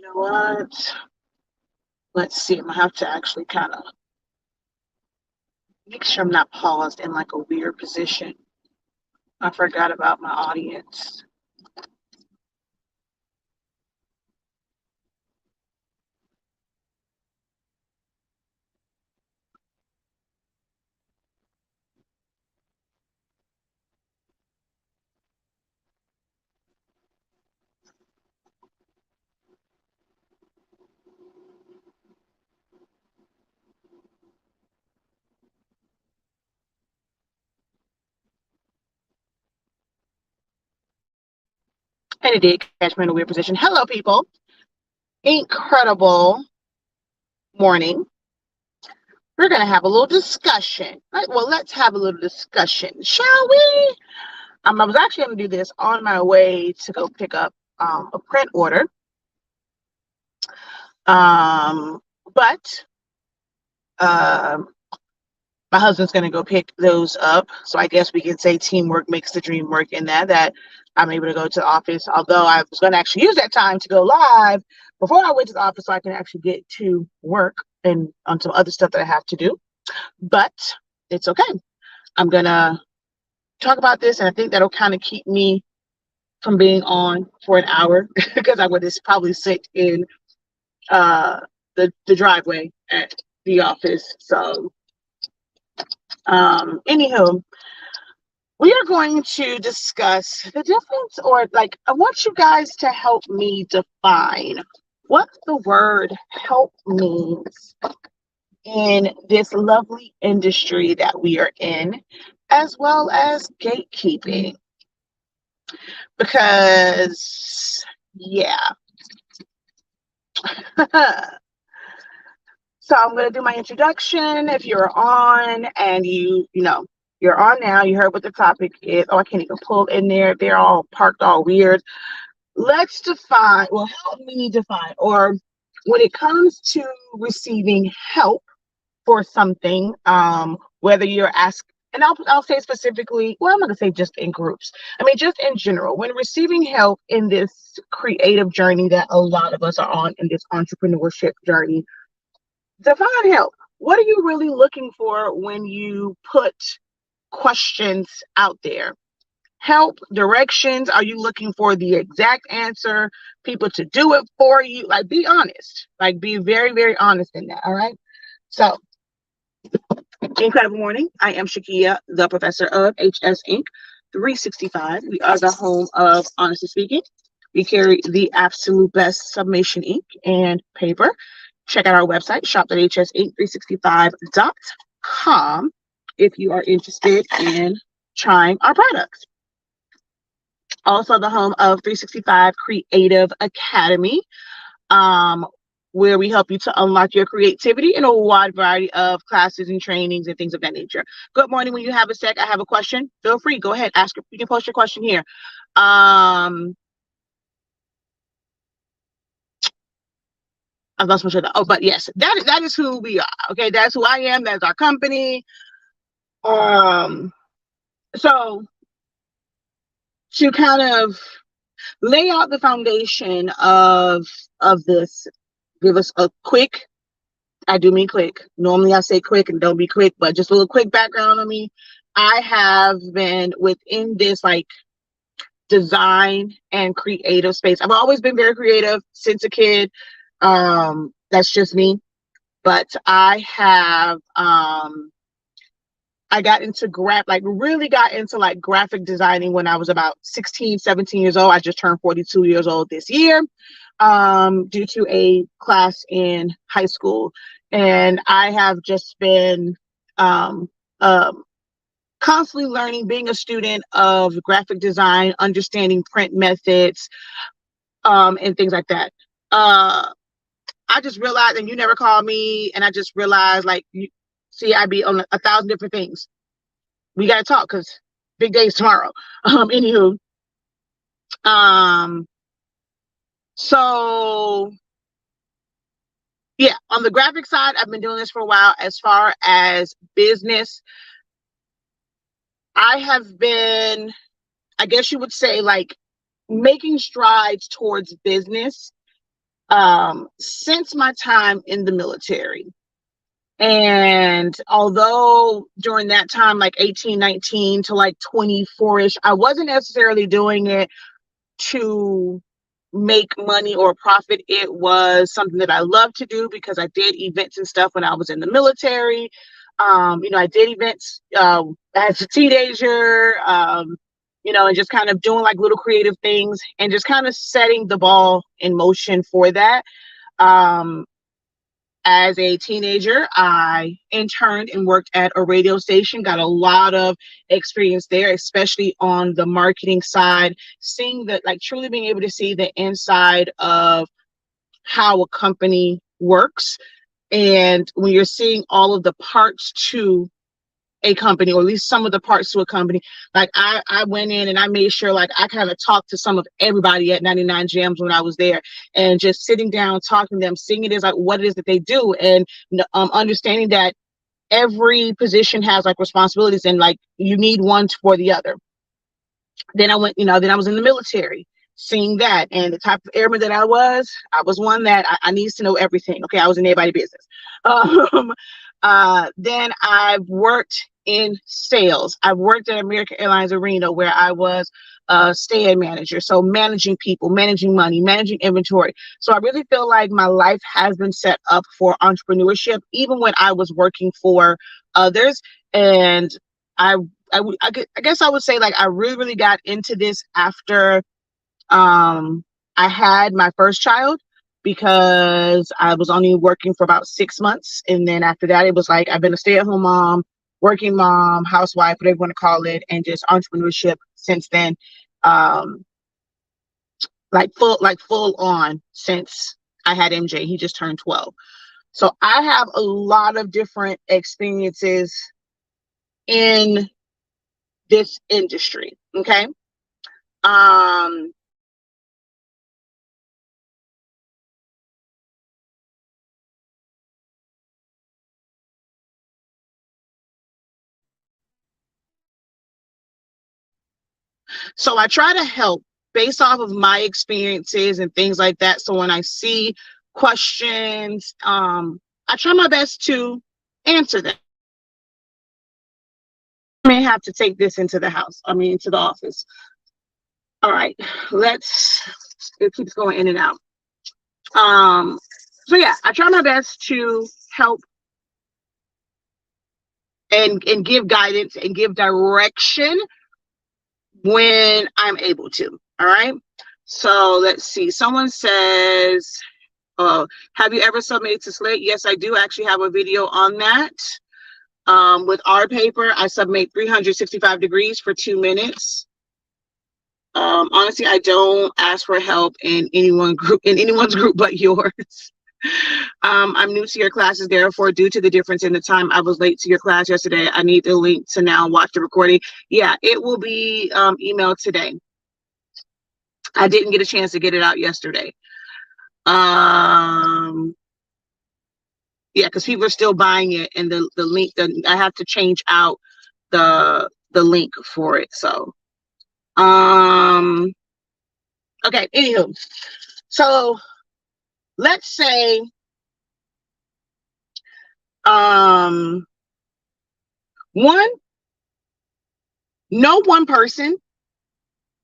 know what? Let's see. I'm gonna have to actually kind of make sure I'm not paused in like a weird position. I forgot about my audience. And it did catch me in a weird position. Hello, people. Incredible morning. We're gonna have a little discussion. Right? Well, let's have a little discussion, shall we? I was actually gonna do this on my way to go pick up a print order. But my husband's going to go pick those up. So I guess we can say teamwork makes the dream work in that I'm able to go to the office. Although I was going to actually use that time to go live before I went to the office so I can actually get to work and on some other stuff that I have to do. But it's okay. I'm going to talk about this, and I think that'll kind of keep me from being on for an hour because I would just probably sit in the driveway at the office. So anywho, we are going to discuss the difference, or like, I want you guys to help me define what the word help means in this lovely industry that we are in, as well as gatekeeping. Because, yeah. So I'm going to do my introduction. If you're on and you're on now, you heard what the topic is. Oh, I can't even pull in there. They're all parked all weird. Let's define, well, help me define, or when it comes to receiving help for something, whether you're asked, and I'll say specifically, well, I'm not going to say just in groups. I mean, just in general, when receiving help in this creative journey that a lot of us are on, in this entrepreneurship journey, define help. What are you really looking for when you put questions out there? Help, directions. Are you looking for the exact answer? People to do it for you? Like, be honest. Like, be very, very honest in that. All right. So, incredible morning. I am Shakia, the professor of HS Inc. 365. We are the home of Honestly Speaking. We carry the absolute best summation ink and paper. Check out our website, shop.hsink365.com, if you are interested in trying our products. Also the home of 365 Creative Academy, where we help you to unlock your creativity in a wide variety of classes and trainings and things of that nature. Good morning. When you have a sec, I have a question. Feel free. Go ahead. Ask. You can post your question here. I've lost my train of thought. Oh, but yes, that is who we are. Okay, that's who I am. That's our company. So to kind of lay out the foundation of this, give us a quick. I do mean quick. Normally I say quick and don't be quick, but just a little quick background on me. I have been within this like design and creative space. I've always been very creative since a kid. That's just me. But I have I got into really got into like graphic designing when I was about 16, 17 years old. I just turned 42 years old this year, due to a class in high school. And I have just been constantly learning, being a student of graphic design, understanding print methods, and things like that. I just realized, and you never called me, and I just realized, like, I be on 1,000 different things. We got to talk because big day is tomorrow. Anywho, so yeah, on the graphic side, I've been doing this for a while. As far as business, I have been, I guess you would say, like, making strides towards business Since my time in the military. And although during that time, like 18, 19 to like 24-ish, I wasn't necessarily doing it to make money or profit. It was something that I loved to do because I did events and stuff when I was in the military. I did events as a teenager, and just kind of doing like little creative things and just kind of setting the ball in motion for that. Um, as a teenager, I interned and worked at a radio station, got a lot of experience there, especially on the marketing side, seeing that, like truly being able to see the inside of how a company works. And when you're seeing all of the parts to a company, or at least some of the parts to a company, like I went in and I made sure like I kind of talked to some of everybody at 99 Jams when I was there, and just sitting down, talking to them, seeing it as like what it is that they do, and understanding that every position has like responsibilities and like you need one for the other. Then then I was in the military, seeing that, and the type of airman that I was one that I needs to know everything. Okay, I was in everybody's business. Um, then I've worked in sales. I've worked at American Airlines Arena where I was a stand manager. So managing people, managing money, managing inventory. So I really feel like my life has been set up for entrepreneurship, even when I was working for others. And I I guess I would say like I really got into this after I had my first child, because I was only working for about 6 months. And then after that, it was like I've been a stay-at-home mom, working mom, housewife, whatever you want to call it, and just entrepreneurship since then. Um, full on since I had MJ. He just turned 12. So I have a lot of different experiences in this industry. Okay. Um, so I try to help based off of my experiences and things like that. So when I see questions, I try my best to answer them. I may have to take this into the house. I mean, into the office. All right, it keeps going in and out. Um, so yeah, I try my best to help and give guidance and give direction when I'm able to. All right. So let's see. Someone says, have you ever submitted to Slate? Yes, I do actually have a video on that. With art paper, I submit 365 degrees for 2 minutes. Honestly, I don't ask for help in anyone's group but yours. I'm new to your classes, therefore, due to the difference in the time I was late to your class yesterday, I need the link to now watch the recording. Yeah, it will be emailed today. I didn't get a chance to get it out yesterday. Yeah, because people are still buying it, and the link, I have to change out the link for it. So, okay. Anywho, so let's say, one, no one person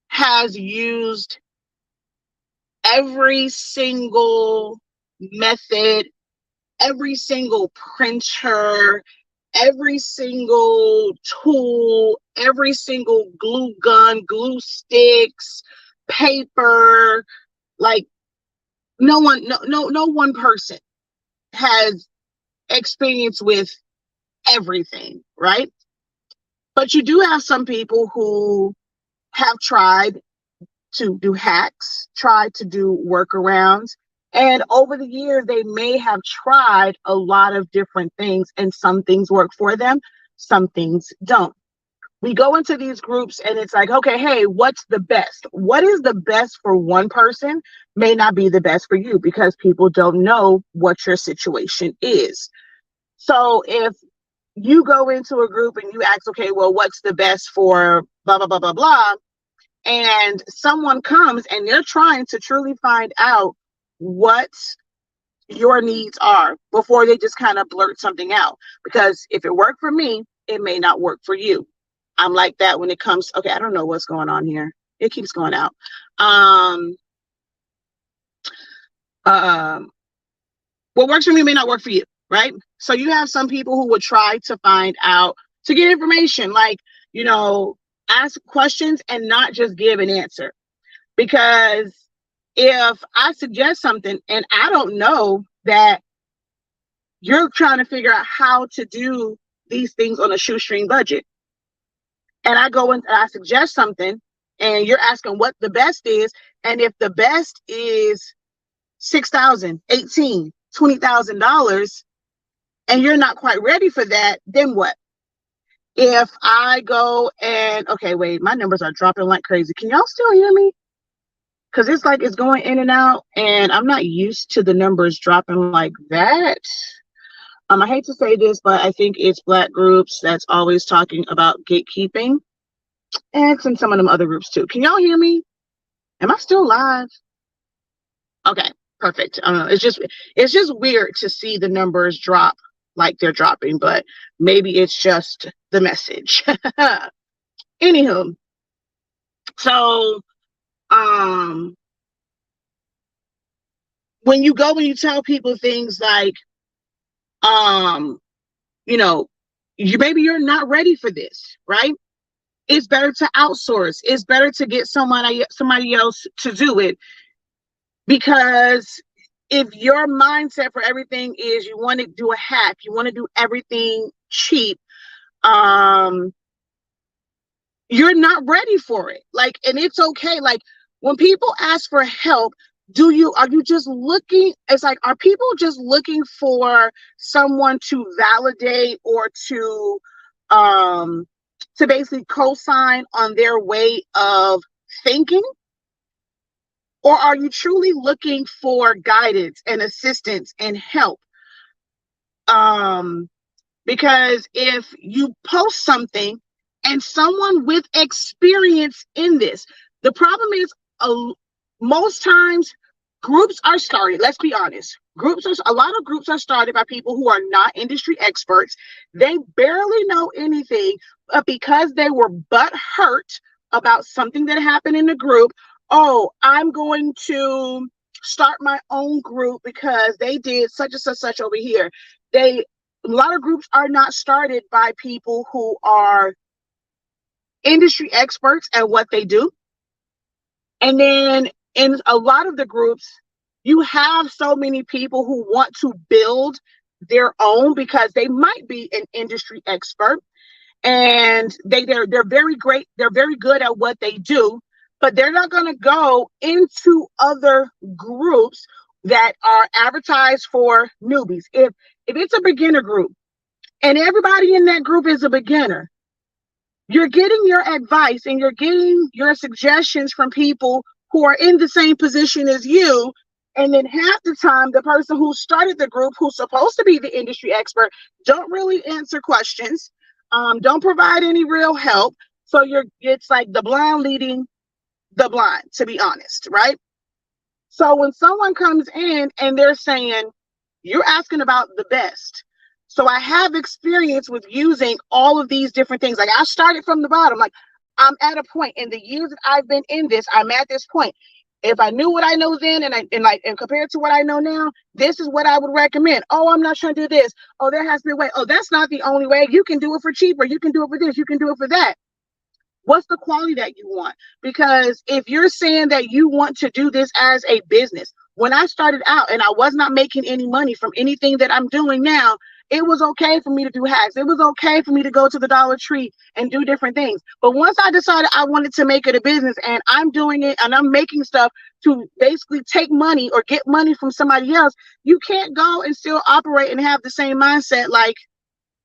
has used every single method, every single printer, every single tool, every single glue gun, glue sticks, paper. Like no one person has experience with everything, right? But you do have some people who have tried to do hacks, tried to do workarounds. And over the years, they may have tried a lot of different things, and some things work for them, some things don't. We go into these groups and it's like, okay, hey, what's the best? What is the best for one person may not be the best for you, because people don't know what your situation is. So if you go into a group and you ask, okay, well, what's the best for blah, blah, blah, blah, blah, and someone comes and they're trying to truly find out what your needs are before they just kind of blurt something out. Because if it worked for me, it may not work for you. I'm like that when it comes. Okay, I don't know what's going on here. It keeps going out. Um, what works for me may not work for you, right? So you have some people who would try to find out to get information, like, you know, ask questions and not just give an answer. Because if I suggest something and I don't know that you're trying to figure out how to do these things on a shoestring budget, and I go in and I suggest something and you're asking what the best is, and if the best is $6,000, $18,000, $20,000, and you're not quite ready for that, then what? If I go and, okay, wait, my numbers are dropping like crazy. Can y'all still hear me? Because it's like it's going in and out, and I'm not used to the numbers dropping like that. I hate to say this, but I think it's Black groups that's always talking about gatekeeping, and it's in some of them other groups too. Can y'all hear me? Am I still live? Okay, perfect. It's just weird to see the numbers drop like they're dropping, but maybe it's just the message. Anywho, so when you go and you tell people things like, you know, maybe you're not ready for this, right? It's better to outsource. It's better to get somebody else to do it. Because if your mindset for everything is you want to do a hack, you want to do everything cheap, you're not ready for it. Like, and it's okay. Like, when people ask for help, are you just looking, it's like, are people just looking for someone to validate or to basically co-sign on their way of thinking? Or are you truly looking for guidance and assistance and help? Because if you post something and someone with experience in this, the problem is most times groups are started. Let's be honest. A lot of groups are started by people who are not industry experts. They barely know anything, but because they were butt hurt about something that happened in the group, oh, I'm going to start my own group because they did such and such over here. A lot of groups are not started by people who are industry experts at what they do. And then in a lot of the groups, you have so many people who want to build their own because they might be an industry expert and they're very great. They're very good at what they do, but they're not going to go into other groups that are advertised for newbies. If it's a beginner group and everybody in that group is a beginner, you're getting your advice and you're getting your suggestions from people who are in the same position as you. And then half the time, the person who started the group, who's supposed to be the industry expert, don't really answer questions, don't provide any real help. So it's like the blind leading the blind, to be honest, right? So when someone comes in and they're saying, you're asking about the best. So I have experience with using all of these different things. Like, I started from the bottom. Like, I'm at a point in the years that I've been in this, I'm at this point. If I knew what I know then and compared to what I know now, this is what I would recommend. Oh, I'm not trying to do this. Oh, there has to be a way. Oh, that's not the only way. You can do it for cheaper. You can do it for this. You can do it for that. What's the quality that you want? Because if you're saying that you want to do this as a business, when I started out and I was not making any money from anything that I'm doing now, it was okay for me to do hacks. It was okay for me to go to the Dollar Tree and do different things. But once I decided I wanted to make it a business and I'm doing it and I'm making stuff to basically take money or get money from somebody else, you can't go and still operate and have the same mindset like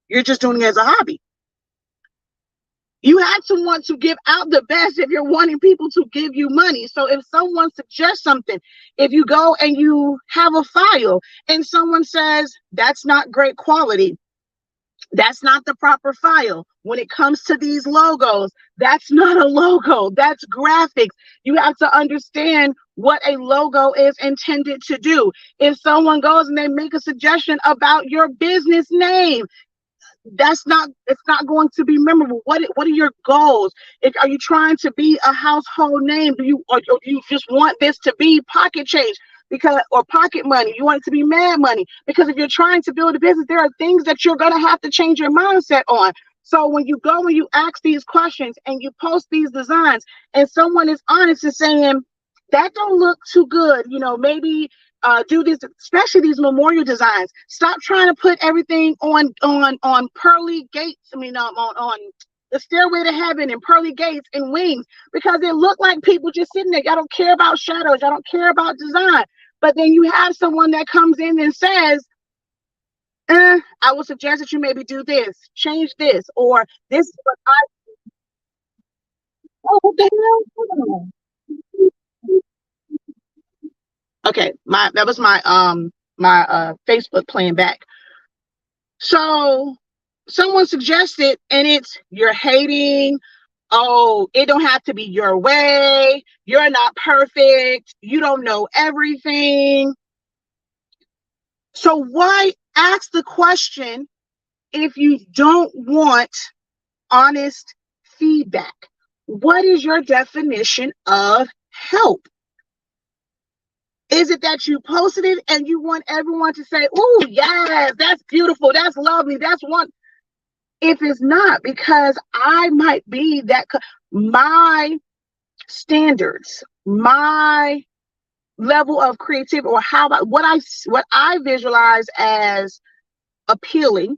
you're just doing it as a hobby. You have to want to give out the best if you're wanting people to give you money. So if someone suggests something, if you go and you have a file and someone says that's not great quality, That's not the proper file. When it comes to these logos, that's not a logo, that's graphics. You have to understand what a logo is intended to do. If someone goes and they make a suggestion about your business name, it's not going to be memorable. What are your goals? Are you trying to be a household name? Do you just want this to be pocket change because, or pocket money? You want it to be mad money? Because if you're trying to build a business, there are things that you're going to have to change your mindset on. So when you go and you ask these questions and you post these designs and someone is honest and saying that don't look too good, maybe do this, especially these memorial designs. Stop trying to put everything on pearly gates. On the stairway to heaven and pearly gates and wings, because it looked like people just sitting there. Y'all don't care about shadows. Y'all don't care about design. But then you have someone that comes in and says, I would suggest that you maybe do this, change this, or this is what I. Oh, what the hell? Okay, that was my Facebook playing back. So someone suggested, and it's you're hating. Oh, it don't have to be your way. You're not perfect. You don't know everything. So why ask the question if you don't want honest feedback? What is your definition of help? Is it that you posted it and you want everyone to say, "Oh, yes, that's beautiful, that's lovely, that's one"? If it's not, because I might be that my standards, my level of creativity, or what I visualize as appealing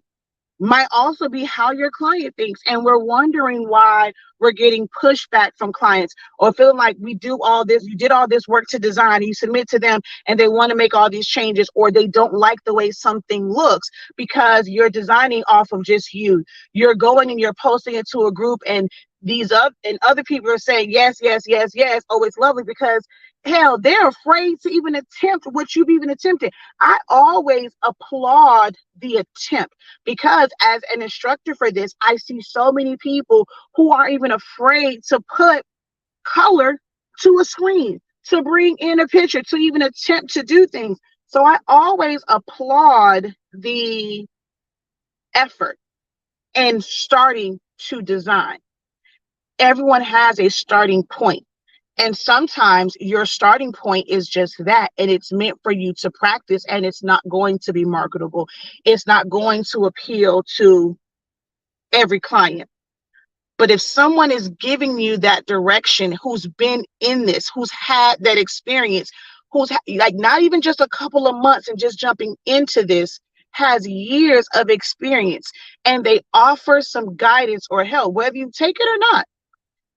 might also be how your client thinks. And we're wondering why we're getting pushback from clients, or feeling like you did all this work to design, and you submit to them and they want to make all these changes, or they don't like the way something looks because you're designing off of just you. You're going and you're posting it to a group, and other people are saying yes, yes, yes, yes. Oh, it's lovely, because hell, they're afraid to even attempt what you've even attempted. I always applaud the attempt, because as an instructor for this, I see so many people who are even afraid to put color to a screen, to bring in a picture, to even attempt to do things. So I always applaud the effort in starting to design. Everyone has a starting point. And sometimes your starting point is just that, and it's meant for you to practice, and it's not going to be marketable. It's not going to appeal to every client. But if someone is giving you that direction, who's been in this, who's had that experience, who's like not even just a couple of months and just jumping into this, has years of experience, and they offer some guidance or help, whether you take it or not,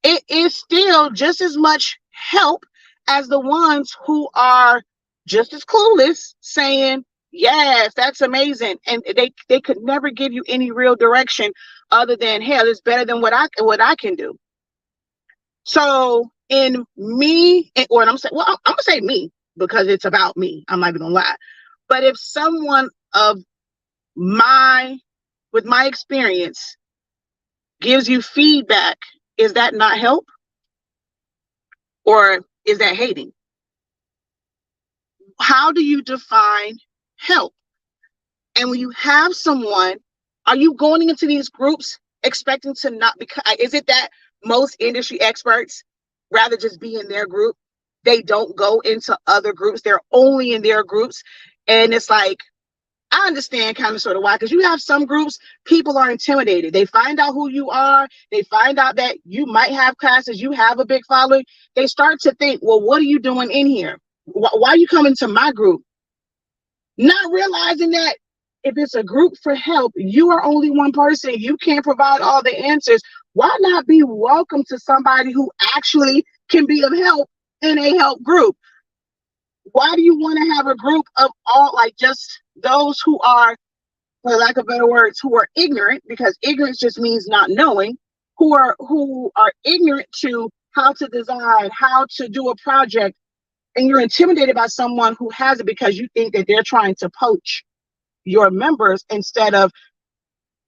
it is still just as much help as the ones who are just as clueless saying, yes, that's amazing. And they could never give you any real direction other than, hell, it's better than what I can do. So in me, or I'm gonna say me, because it's about me. I'm not even gonna lie. But if someone with my experience gives you feedback, is that not help? Or is that hating? How do you define help? And when you have someone, are you going into these groups expecting to not become, is it that most industry experts rather just be in their group? They don't go into other groups. They're only in their groups. And it's like, I understand kind of sort of why, because you have some groups, people are intimidated. They find out who you are. They find out that you might have classes, you have a big following. They start to think, well, what are you doing in here? Why are you coming to my group? Not realizing that if it's a group for help, you are only one person. You can't provide all the answers. Why not be welcome to somebody who actually can be of help in a help group? Why do you want to have a group of all, like, just those who are, for lack of better words, who are ignorant, because ignorance just means not knowing, who are ignorant to how to design, how to do a project, and you're intimidated by someone who has it because you think that they're trying to poach your members instead of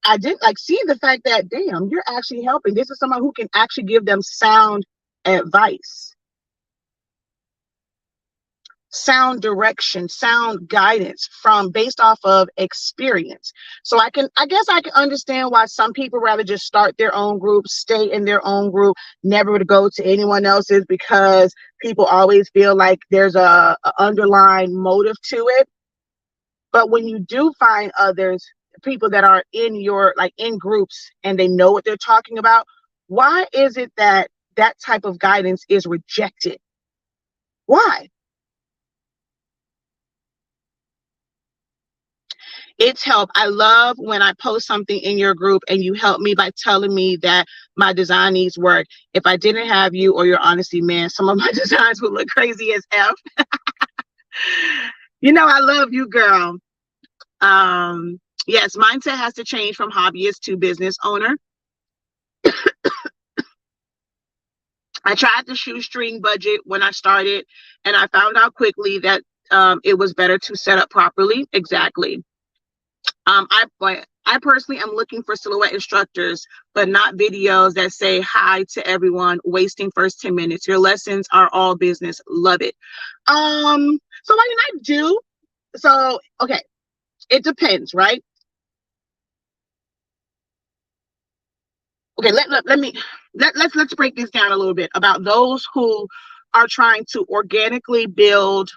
I did like see the fact that, damn, you're actually helping. This is someone who can actually give them sound advice, sound direction, sound guidance from based off of experience. So I guess I can understand why some people rather just start their own group, stay in their own group, never to go to anyone else's, because people always feel like there's a underlying motive to it. But when you do find others, people that are in your, like, in groups, and they know what they're talking about, why is it that that type of guidance is rejected? Why? It's help. I love when I post something in your group and you help me by telling me that my design needs work. If I didn't have you or your honesty, man, some of my designs would look crazy as F. You know, I love you, girl. Yes, mindset has to change from hobbyist to business owner. I tried the shoestring budget when I started, and I found out quickly that it was better to set up properly. Exactly. I personally am looking for silhouette instructors, but not videos that say hi to everyone, wasting first 10 minutes. Your lessons are all business. Love it. So I mean, I do. So, okay, it depends, right? Okay, let's break this down a little bit about those who are trying to organically build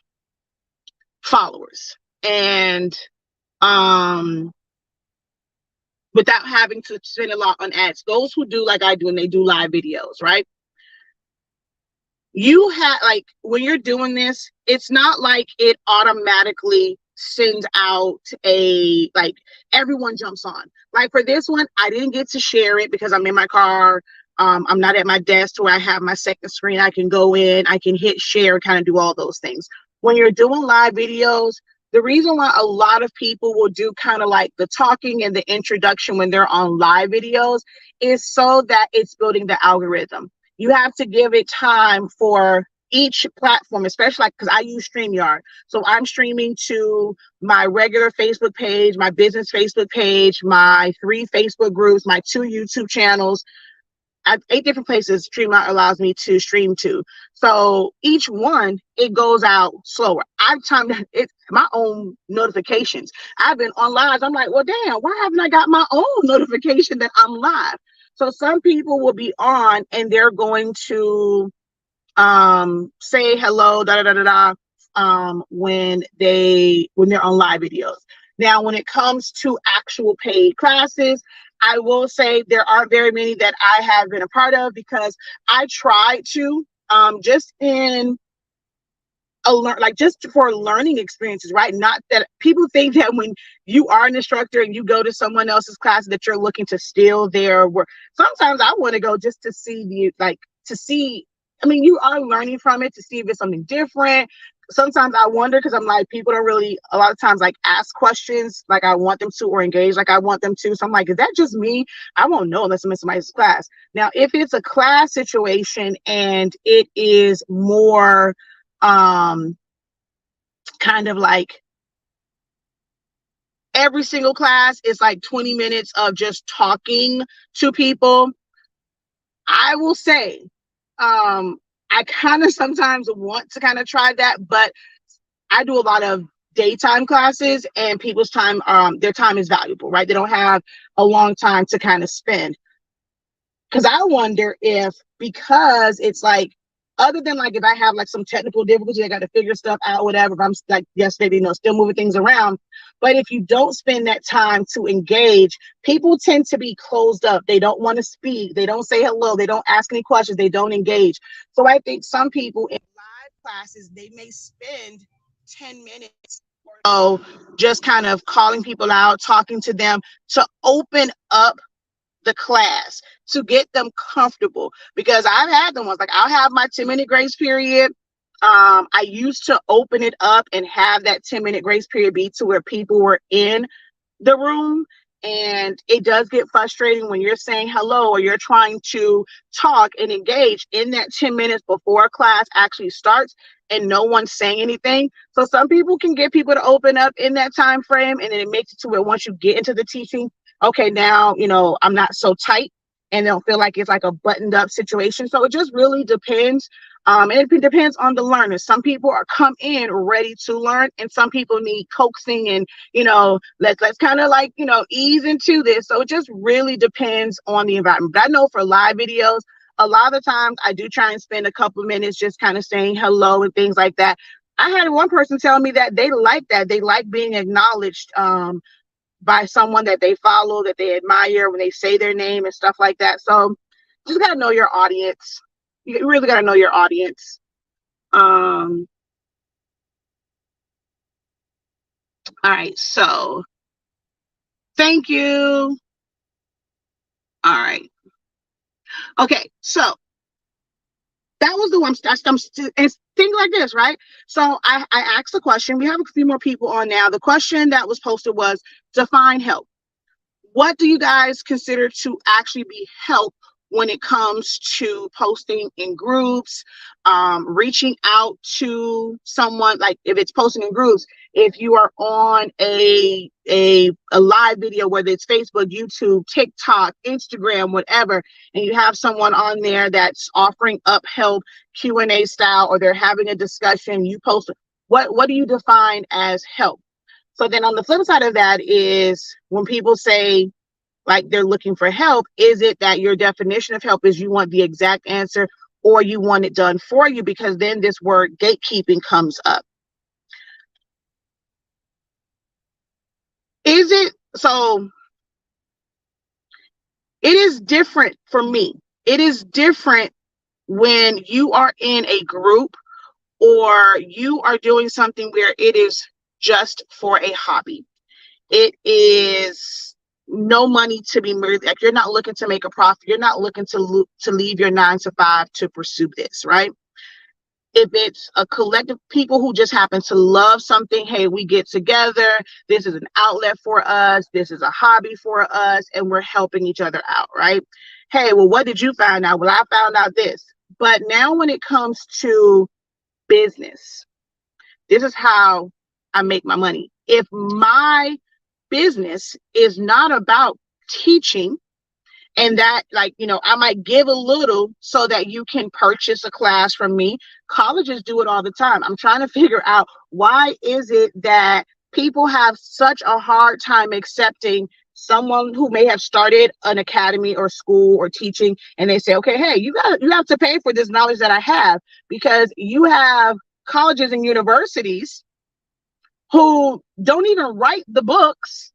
followers and without having to spend a lot on ads. Those who do like I do and they do live videos, right? You have, like, when you're doing this, it's not like it automatically sends out a, like, everyone jumps on. Like for this one, I didn't get to share it because I'm in my car. I'm not at my desk where I have my second screen. I can go in, I can hit share, kind of do all those things. When you're doing live videos, the reason why a lot of people will do kind of like the talking and the introduction when they're on live videos is so that it's building the algorithm. You have to give it time for each platform, especially like, because I use StreamYard. So I'm streaming to my regular Facebook page, my business Facebook page, my 3 Facebook groups, my 2 YouTube channels. 8 different places StreamYard allows me to stream to. So each one, it goes out slower. I've timed it, my own notifications. I've been on live. I'm like, well, damn, why haven't I got my own notification that I'm live? So some people will be on and they're going to say hello, da da da da da, when they're on live videos. Now, when it comes to actual paid classes, I will say there aren't very many that I have been a part of because I tried to just in like just for learning experiences, right? Not that people think that when you are an instructor and you go to someone else's class that you're looking to steal their work. Sometimes I want to go just to see I mean, you are learning from it to see if it's something different. Sometimes I wonder because I'm like, people don't really a lot of times like ask questions like I want them to or engage like I want them to. So I'm like, is that just me? I won't know unless I'm in somebody's class. Now, if it's a class situation and it is more kind of like every single class is like 20 minutes of just talking to people, I will say I kind of sometimes want to kind of try that, but I do a lot of daytime classes and people's time, their time is valuable, right? They don't have a long time to kind of spend. Because I wonder if, because it's like, other than like if I have like some technical difficulty, I got to figure stuff out, whatever. If I'm like yesterday, still moving things around. But if you don't spend that time to engage, people tend to be closed up. They don't want to speak. They don't say hello. They don't ask any questions. They don't engage. So I think some people in live classes, they may spend 10 minutes or so just kind of calling people out, talking to them to open up the class, to get them comfortable, because I've had them ones like I'll have my 10-minute grace period. I used to open it up and have that 10-minute grace period be to where people were in the room, and it does get frustrating when you're saying hello or you're trying to talk and engage in that 10 minutes before class actually starts and no one's saying anything. So some people can get people to open up in that time frame, and then it makes it to where once you get into the teaching, okay, now, I'm not so tight and don't feel like it's like a buttoned up situation. So it just really depends. And it depends on the learner. Some people are come in ready to learn, and some people need coaxing and, let's kind of like, ease into this. So it just really depends on the environment. But I know for live videos, a lot of times I do try and spend a couple of minutes just kind of saying hello and things like that. I had one person tell me that they like that. They like being acknowledged by someone that they follow, that they admire when they say their name and stuff like that. So just got to know your audience. You really got to know your audience. All right. So thank you. All right. Okay. So that was the one. And things like this, right? So I asked the question. We have a few more people on now. The question that was posted was define help. What do you guys consider to actually be help when it comes to posting in groups, reaching out to someone? Like if it's posting in groups, if you are on a live video, whether it's Facebook, YouTube, TikTok, Instagram, whatever, and you have someone on there that's offering up help Q&A style, or they're having a discussion, you post, what do you define as help? So then on the flip side of that is when people say like they're looking for help, is it that your definition of help is you want the exact answer or you want it done for you? Because then this word gatekeeping comes up. Is it? So it is different for me. It is different when you are in a group or you are doing something where it is just for a hobby. It is no money to be made. Like you're not looking to make a profit. You're not looking to leave your 9 to 5 to pursue this, right? If it's a collective people who just happen to love something, hey, we get together. This is an outlet for us. This is a hobby for us, and we're helping each other out, right? Hey, well, what did you find out? Well, I found out this. But now when it comes to business, this is how I make my money. If my business is not about teaching, and that, like, I might give a little so that you can purchase a class from me. Colleges do it all the time. I'm trying to figure out why is it that people have such a hard time accepting someone who may have started an academy or school or teaching, and they say, okay, hey, you have to pay for this knowledge that I have, because you have colleges and universities who don't even write the books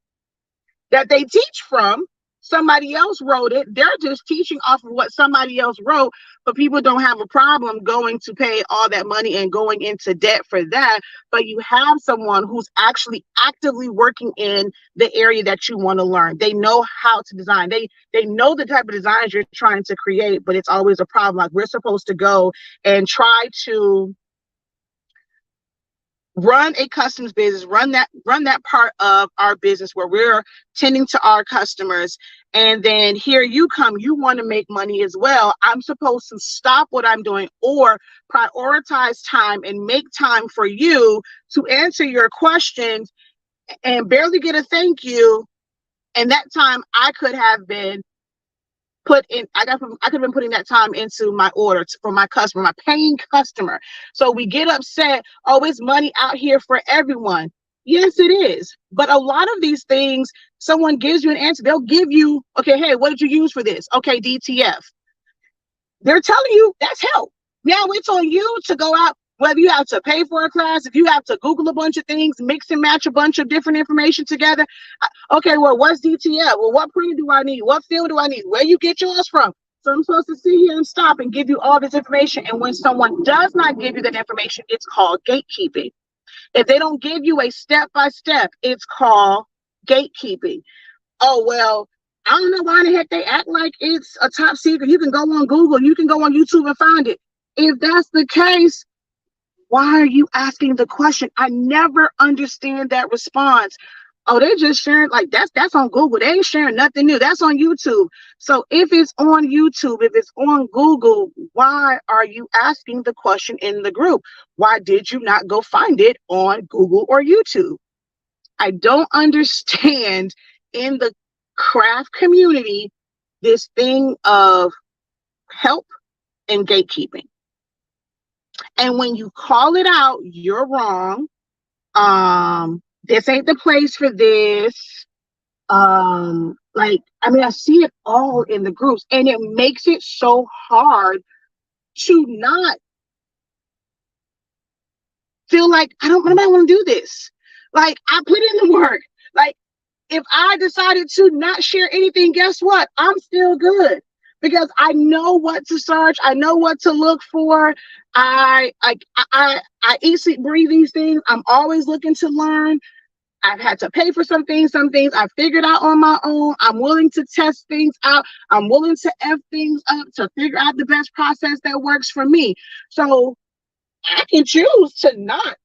that they teach from. Somebody else wrote it. They're just teaching off of what somebody else wrote, but people don't have a problem going to pay all that money and going into debt for that. But you have someone who's actually actively working in the area that you want to learn. They know how to design. They know the type of designs you're trying to create, but it's always a problem. Like we're supposed to go and try to run a customs business, run that part of our business where we're tending to our customers. And then here you come, you want to make money as well. I'm supposed to stop what I'm doing or prioritize time and make time for you to answer your questions and barely get a thank you. And that time I could have been I could have been putting that time into my order for my customer, my paying customer. So we get upset, oh, it's money out here for everyone. Yes, it is. But a lot of these things, someone gives you an answer. They'll give you, okay, hey, what did you use for this? Okay, DTF. They're telling you that's help. Now it's on you to go out, whether you have to pay for a class, if you have to Google a bunch of things, mix and match a bunch of different information together. Okay, well, what's DTF? Well, what printer do I need? What field do I need? Where you get yours from? So I'm supposed to sit here and stop and give you all this information. And when someone does not give you that information, it's called gatekeeping. If they don't give you a step-by-step, it's called gatekeeping. Oh, well, I don't know why the heck they act like it's a top secret. You can go on Google, you can go on YouTube and find it. If that's the case, why are you asking the question? I never understand that response. Oh, they're just sharing, like that's on Google. They ain't sharing nothing new. That's on YouTube. So if it's on YouTube, if it's on Google, why are you asking the question in the group? Why did you not go find it on Google or YouTube? I don't understand in the craft community this thing of help and gatekeeping. And when you call it out, you're wrong. This ain't the place for this. I see it all in the groups, and it makes it so hard to not feel like I don't want to do this. Like, I put in the work. Like, if I decided to not share anything, guess what? I'm still good because I know what to search. I know what to look for. I eat, sleep, breathe these things. I'm always looking to learn. I've had to pay for some things I figured out on my own. I'm willing to test things out. I'm willing to F things up to figure out the best process that works for me. So I can choose to not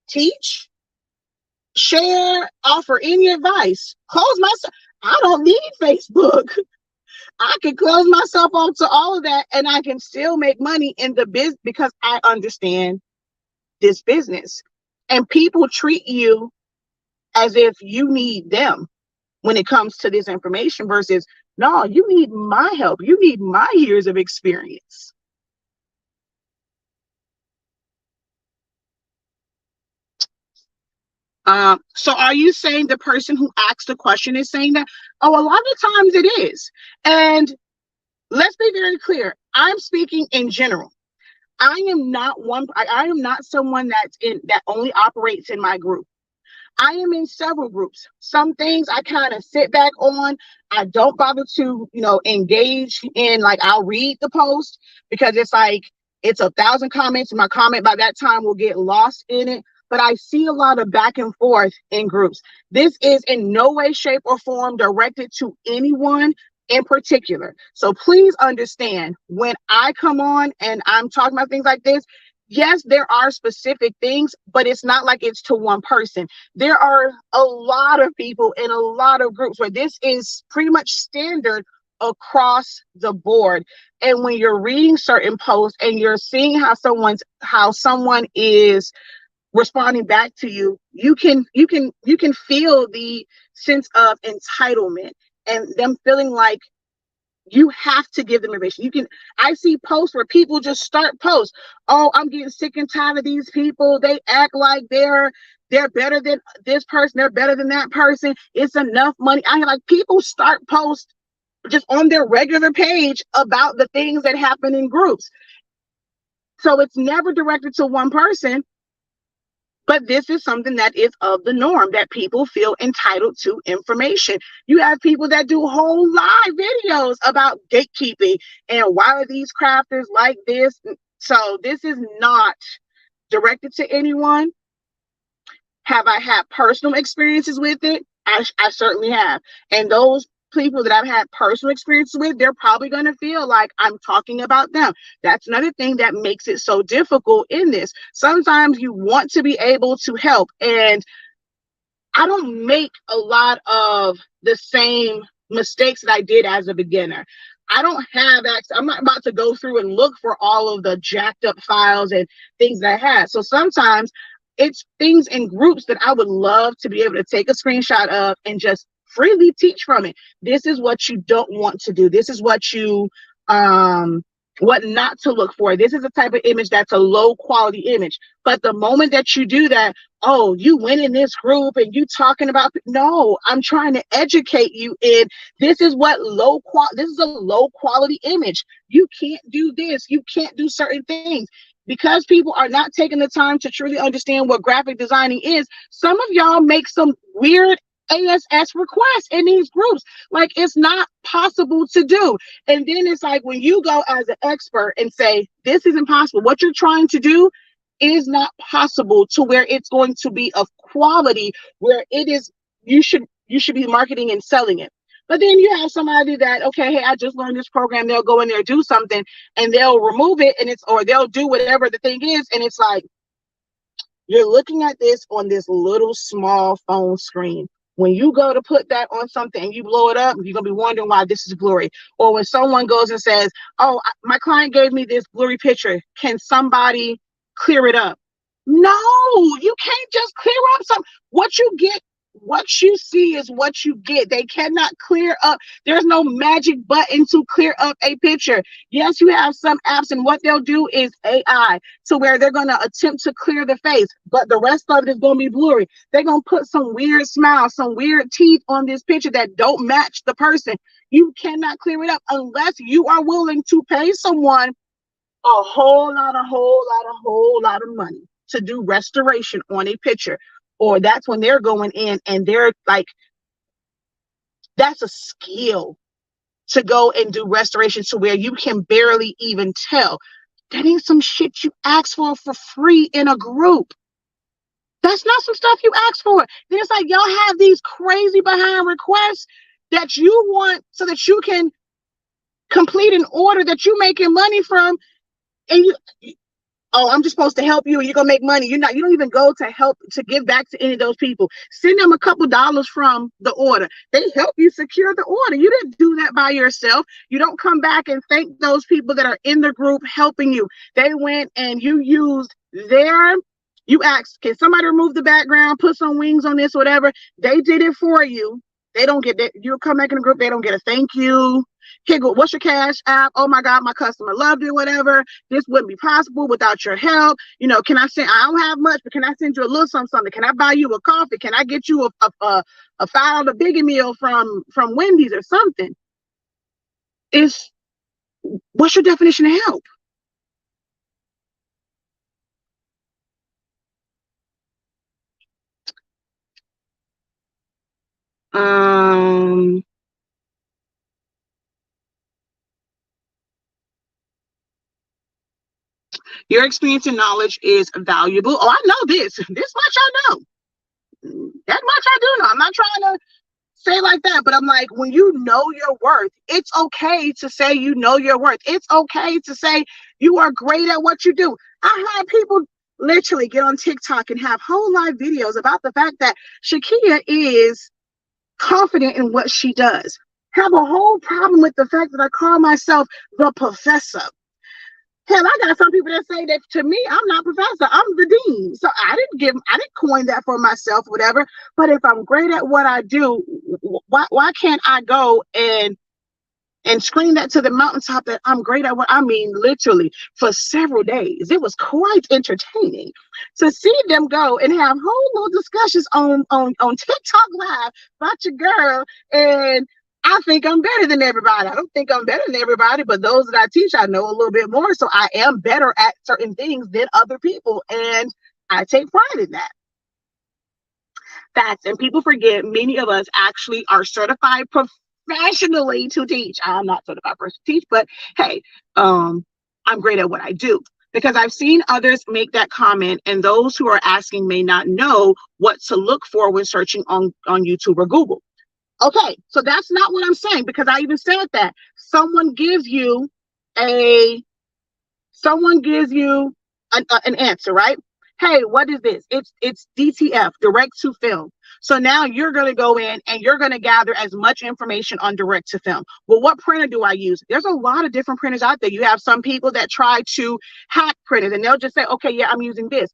teach, share, offer any advice. Close myself. I don't need Facebook. I can close myself off to all of that, and I can still make money in the biz because I understand this business. And people treat you as if you need them when it comes to this information versus, no, you need my help. You need my years of experience. So are you saying the person who asked the question is saying that? Oh, a lot of times it is. And let's be very clear. I'm speaking in general. I am not someone that only operates in my group. I am in several groups. Some things I kind of sit back on. I don't bother to, engage in, like, I'll read the post because it's like, it's 1,000 comments. And my comment by that time will get lost in it. But I see a lot of back and forth in groups. This is in no way, shape, or form directed to anyone in particular. So please understand, when I come on and I'm talking about things like this, yes, there are specific things, but it's not like it's to one person. There are a lot of people in a lot of groups where this is pretty much standard across the board. And when you're reading certain posts and you're seeing how someone is responding back to you, you can feel the sense of entitlement and them feeling like you have to give them information. I see posts where people just start posts. Oh, I'm getting sick and tired of these people. They act like they're better than this person. They're better than that person. It's enough money. I like people start posts just on their regular page about the things that happen in groups. So it's never directed to one person. But this is something that is of the norm, that people feel entitled to information. You have people that do whole live videos about gatekeeping and why are these crafters like this. So this is not directed to anyone. Have I had personal experiences with it? I certainly have. And those people that I've had personal experiences with, they're probably going to feel like I'm talking about them. That's another thing that makes it so difficult in this. Sometimes you want to be able to help, and I don't make a lot of the same mistakes that I did as a beginner. I don't have access. I'm not about to go through and look for all of the jacked up files and things that I had. So sometimes it's things in groups that I would love to be able to take a screenshot of and just freely teach from it. This is what you don't want to do. This is what what not to look for. This is a type of image that's a low quality image. But the moment that you do that, oh, you went in this group and you talking about, no, I'm trying to educate you in this is what this is a low quality image. You can't do this. You can't do certain things. Because people are not taking the time to truly understand what graphic designing is, some of y'all make some weird ASS requests in these groups. Like, it's not possible to do. And then it's like, when you go as an expert and say, this is impossible, what you're trying to do is not possible to where it's going to be of quality, where it is, you should be marketing and selling it. But then you have somebody that, okay, hey, I just learned this program. They'll go in there, do something, and they'll remove it, or they'll do whatever the thing is. And it's like, you're looking at this on this little small phone screen. When you go to put that on something and you blow it up, you're going to be wondering why this is blurry. Or when someone goes and says, oh, my client gave me this blurry picture. Can somebody clear it up? No, you can't just clear up what you get. what you see is what you get. They cannot clear up. There's no magic button to clear up a picture. Yes, you have some apps, and what they'll do is AI, to where they're going to attempt to clear the face, but the rest of it is going to be blurry. They're going to put some weird smile, some weird teeth on this picture that don't match the person. You cannot clear it up unless you are willing to pay someone whole lot of money to do restoration on a picture. Or that's when they're going in and they're like, that's a skill to go and do restoration to where you can barely even tell. That ain't some shit you ask for free in a group. That's not some stuff you ask for. Then it's like, y'all have these crazy behind requests that you want so that you can complete an order that you're making money from, and oh, I'm just supposed to help you and you're gonna make money. You don't even go to help to give back to any of those people. Send them a couple dollars from the order. They help you secure the order. You didn't do that by yourself. You don't come back and thank those people that are in the group helping you. They went and you asked, can somebody remove the background, put some wings on this, whatever. They did it for you. They don't get that. You come back in the group, they don't get a thank you. Here, go, what's your cash app? Oh my God, my customer loved it, whatever. This wouldn't be possible without your help. Can I send, I don't have much, but can I send you a little something? Can I buy you a coffee? Can I get you a $5 biggie meal from Wendy's or something? What's your definition of help? Your experience and knowledge is valuable. Oh, I know this. This much I know. That much I do know. I'm not trying to say like that, but I'm like, when you know your worth, it's okay to say you know your worth. It's okay to say you are great at what you do. I had people literally get on TikTok and have whole live videos about the fact that Shakia is confident in what she does. Have a whole problem with the fact that I call myself the professor. Hell, I got some people that say that to me, I'm not professor, I'm the dean. So I didn't coin that for myself, whatever. But if I'm great at what I do, why can't I go and scream that to the mountaintop that I'm great at what I mean, literally for several days. It was quite entertaining to see them go and have whole little discussions on TikTok Live about your girl. And I think I'm better than everybody. I don't think I'm better than everybody, but those that I teach, I know a little bit more. So I am better at certain things than other people. And I take pride in that. Facts. And people forget many of us actually are certified professionally to teach. I'm not certified person to teach, but hey, I'm great at what I do. Because I've seen others make that comment, and those who are asking may not know what to look for when searching on YouTube or Google. Okay, so that's not what I'm saying, because I even said that. Someone gives you an answer, right? Hey, what is this? It's DTF, direct to film. So now you're going to go in and you're going to gather as much information on direct to film. Well, what printer do I use? There's a lot of different printers out there. You have some people that try to hack printers, and they'll just say, okay, yeah, I'm using this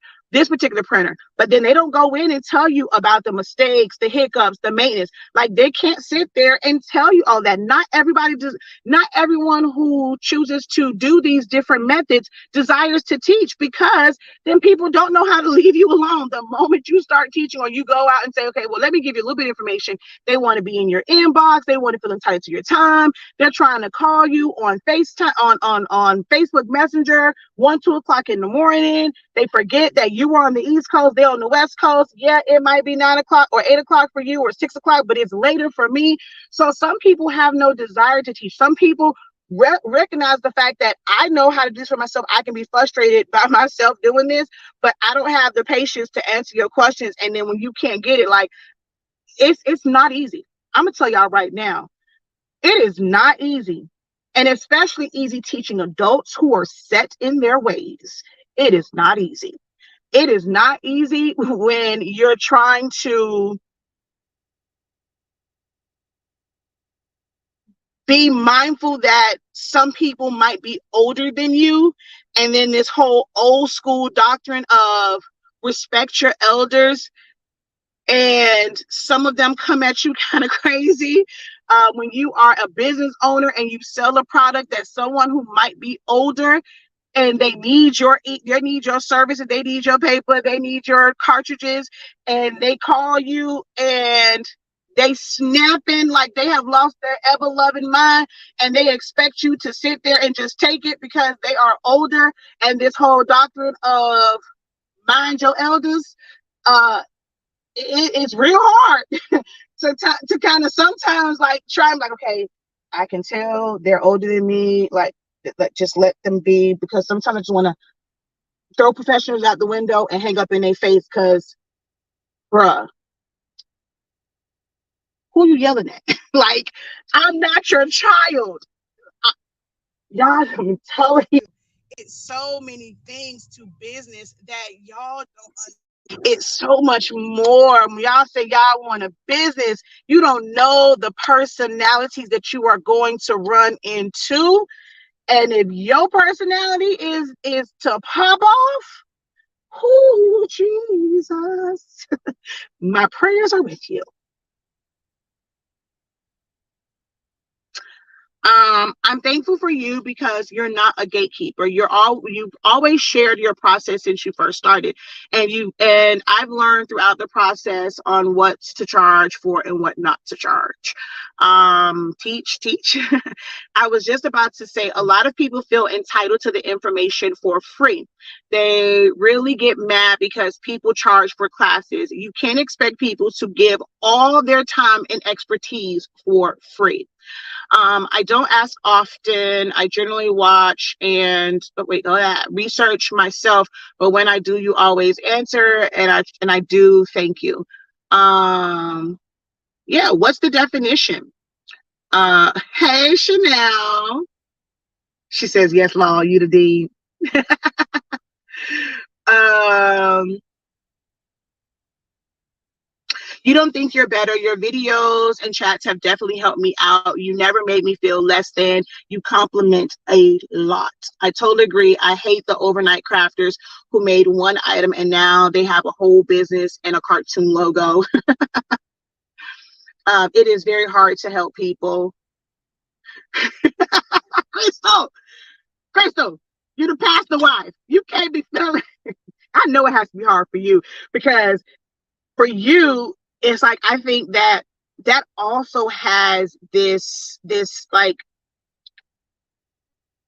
particular printer, but then they don't go in and tell you about the mistakes, the hiccups, the maintenance. Like, they can't sit there and tell you all that. Not everyone who chooses to do these different methods desires to teach, because then people don't know how to leave you alone. The moment you start teaching or you go out and say, okay, well, let me give you a little bit of information, they want to be in your inbox, they want to feel entitled to your time, they're trying to call you on FaceTime, on Facebook Messenger, 1-2 o'clock in the morning. They forget that you are on the East Coast, they're on the West Coast. Yeah, it might be 9 o'clock or 8 o'clock for you or 6 o'clock, but it's later for me. So some people have no desire to teach. Some people recognize the fact that I know how to do this for myself. I can be frustrated by myself doing this, but I don't have the patience to answer your questions. And then when you can't get it, like, it's not easy. I'm gonna tell y'all right now, it is not easy. And especially easy teaching adults who are set in their ways. It is not easy. It is not easy when you're trying to be mindful that some people might be older than you. And then this whole old school doctrine of respect your elders. And some of them come at you kind of crazy. When you are a business owner and you sell a product that someone who might be older and they need your services, they need your paper, they need your cartridges, and they call you and they snapping like they have lost their ever loving mind, and they expect you to sit there and just take it because they are older. And this whole doctrine of mind your elders, uh it's real hard to kind of sometimes like try and like, okay, I can tell they're older than me, like just let them be, because sometimes I just want to throw professionals out the window and hang up in their face, because bruh, who you yelling at? Like, I'm not your child. Y'all, I'm telling you, it's so many things to business that y'all don't understand. It's so much more. Y'all say y'all want a business, you don't know the personalities that you are going to run into. And if your personality is to pop off, oh Jesus, my prayers are with you. I'm thankful for you because you're not a gatekeeper. You've always shared your process since you first started, and I've learned throughout the process on what to charge for and what not to charge. Teach. I was just about to say, a lot of people feel entitled to the information for free. They really get mad because people charge for classes. You can't expect people to give all their time and expertise for free. I don't ask often. I generally watch and research myself. But when I do, you always answer, and I do thank you. Yeah. What's the definition? Hey Chanel. She says yes, law. You the deed. um. You don't think you're better. Your videos and chats have definitely helped me out. You never made me feel less than. You compliment a lot. I totally agree. I hate the overnight crafters who made one item and now they have a whole business and a cartoon logo. It is very hard to help people. Crystal, you're the pastor wife. You can't be feeling. I know it has to be hard for you, because for you, it's like, I think that also has this like,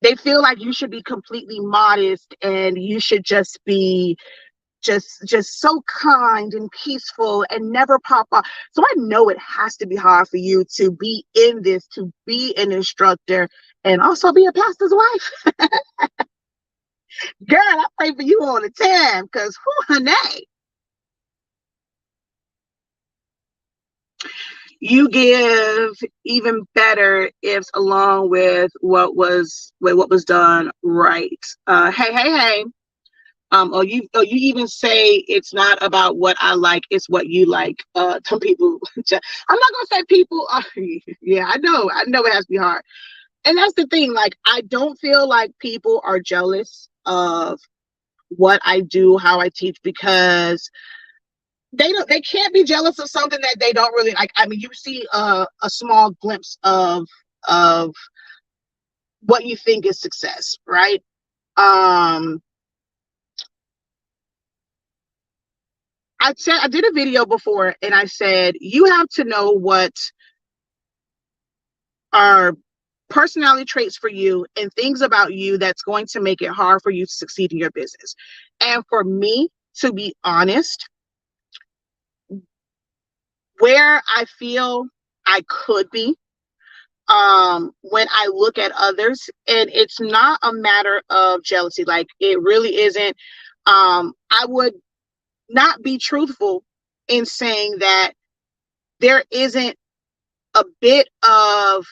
they feel like you should be completely modest and you should just be just so kind and peaceful and never pop off. So I know it has to be hard for you to be in this, to be an instructor and also be a pastor's wife. Girl, I pray for you all the time, because honey, you give even better ifs along with what was done right. Hey. Or you even say it's not about what I like, it's what you like. Some people, I'm not gonna say people. Yeah, I know it has to be hard, and that's the thing. Like, I don't feel like people are jealous of what I do, how I teach, because they can't be jealous of something that they don't really like. I mean, you see a small glimpse of what you think is success, right? I did a video before and I said, you have to know what are personality traits for you and things about you that's going to make it hard for you to succeed in your business. And for me, to be honest, where I feel I could be, when I look at others, and it's not a matter of jealousy, like, it really isn't. I would not be truthful in saying that there isn't a bit of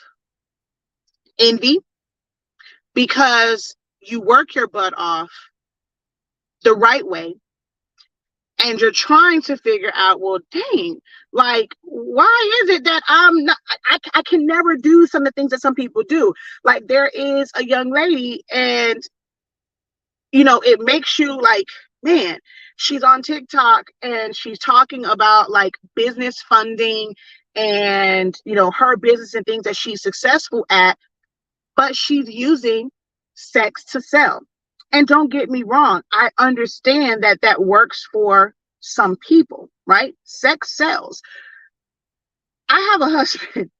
envy, because you work your butt off the right way and you're trying to figure out, well, dang, like, why is it that I can never do some of the things that some people do? Like, there is a young lady, and it makes you like, man, she's on TikTok and she's talking about like business funding and, you know, her business and things that she's successful at, but she's using sex to sell. And don't get me wrong, I understand that that works for some people, right? Sex sells. I have a husband.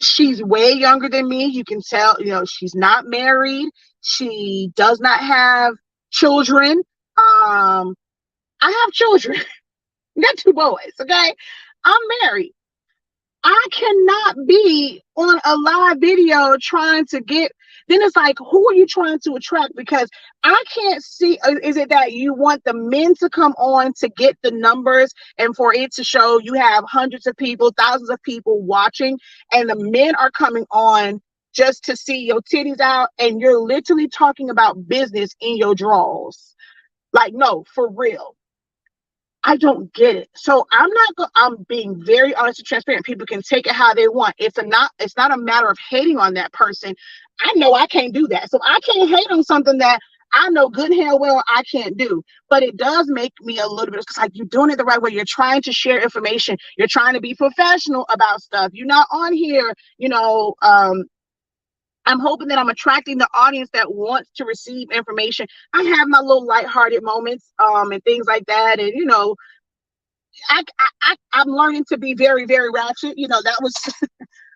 She's way younger than me. You can tell, you know, she's not married. She does not have children. I have children. I got two boys, okay? I'm married. I cannot be on a live video trying to get, then it's like, who are you trying to attract? Because I can't see, is it that you want the men to come on to get the numbers and for it to show you have hundreds of people, thousands of people watching, and the men are coming on just to see your titties out and you're literally talking about business in your drawers? Like, no, for real. I don't get it. So I'm being very honest and transparent. People can take it how they want. It's not a matter of hating on that person. I know I can't do that. So I can't hate on something that I know good and hell well I can't do. But it does make me a little bit, it's like you're doing it the right way. You're trying to share information. You're trying to be professional about stuff. You're not on here, you know, I'm hoping that I'm attracting the audience that wants to receive information. I have my little lighthearted moments, and things like that. And, you know, I'm learning to be very, very ratchet. You know, that was,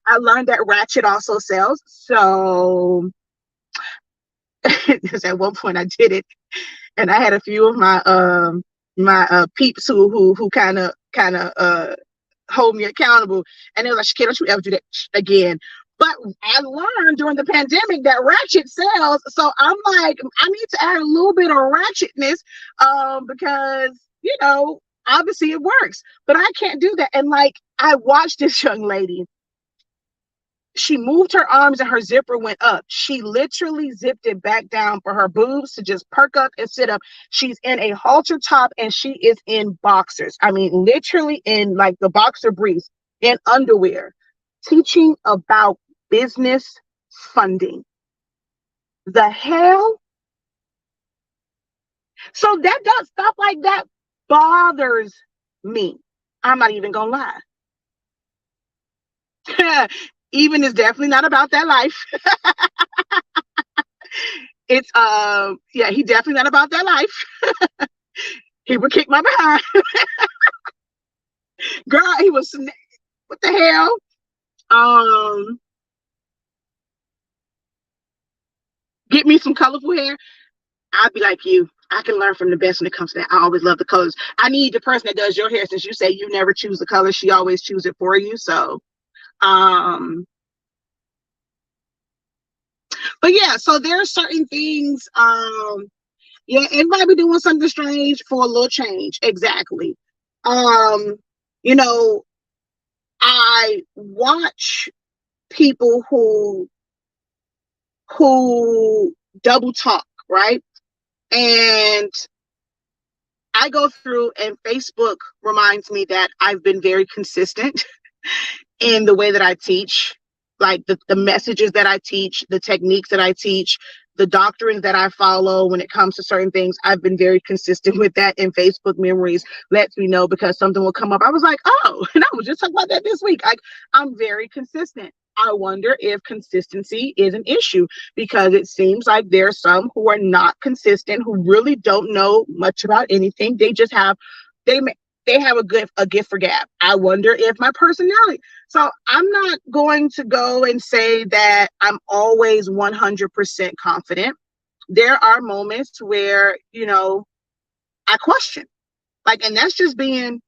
I learned that ratchet also sells. So at one point I did it and I had a few of my peeps who kind of hold me accountable. And they was like, "Shakira, don't you ever do that again." But I learned during the pandemic that ratchet sells. So I'm like, I need to add a little bit of ratchetness, because, you know, obviously it works. But I can't do that. And like, I watched this young lady. She moved her arms and her zipper went up. She literally zipped it back down for her boobs to just perk up and sit up. She's in a halter top and she is in boxers. I mean, literally in like the boxer briefs, in underwear, teaching about business funding. The hell? So that does stuff like that bothers me. I'm not even gonna lie. Even is definitely not about that life. It's yeah, he definitely not about that life. He would kick my behind. Girl, he was, what the hell? Get me some colorful hair. I'd be like you. I can learn from the best when it comes to that. I always love the colors. I need the person that does your hair, since you say you never choose the color. She always chooses it for you. So, but yeah, so there are certain things. Yeah, everybody be doing something strange for a little change. Exactly. You know, I watch people who double talk, right? And I go through, and Facebook reminds me that I've been very consistent in the way that I teach, like the messages that I teach, the techniques that I teach, the doctrines that I follow when it comes to certain things. I've been very consistent with that, and Facebook memories lets me know because something will come up. I was like, oh, and I was just talking about that this week. I'm very consistent. I wonder if consistency is an issue, because it seems like there are some who are not consistent, who really don't know much about anything. They just have, they have a gift for gab. I wonder if my personality. So I'm not going to go and say that I'm always 100% confident. There are moments where, you know, I question, like, and that's just being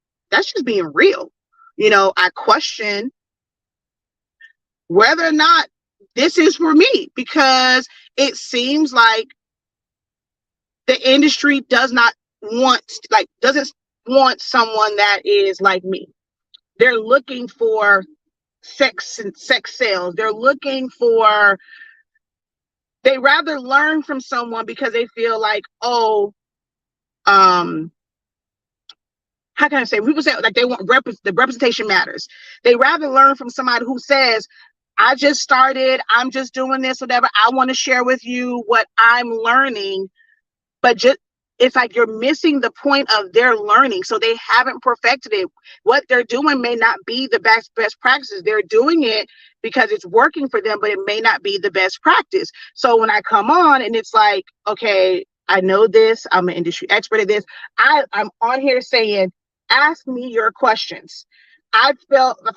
real. You know, I question whether or not this is for me, because it seems like the industry doesn't want someone that is like me. They're looking for sex and sex sales. They rather learn from someone because they feel like, oh, how can I say? People say like they want the representation matters. They rather learn from somebody who says, I just started, I'm just doing this, whatever. I want to share with you what I'm learning, but just it's like you're missing the point of their learning. So they haven't perfected it. What they're doing may not be the best practices. They're doing it because it's working for them, but it may not be the best practice. So when I come on and it's like, okay, I know this, I'm an industry expert at this. I'm on here saying, ask me your questions. I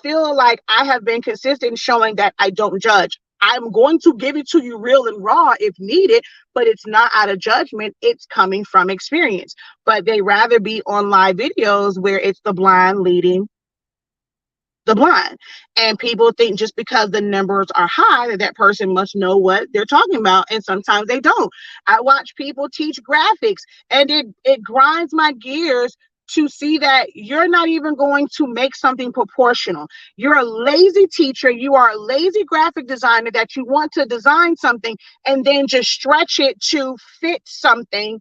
feel like I have been consistent in showing that I don't judge. I'm going to give it to you real and raw if needed, but it's not out of judgment. It's coming from experience. But they rather be on live videos where it's the blind leading the blind. And people think just because the numbers are high that that person must know what they're talking about. And sometimes they don't. I watch people teach graphics and it grinds my gears to see that you're not even going to make something proportional. You're a lazy teacher. You are a lazy graphic designer that you want to design something and then just stretch it to fit something.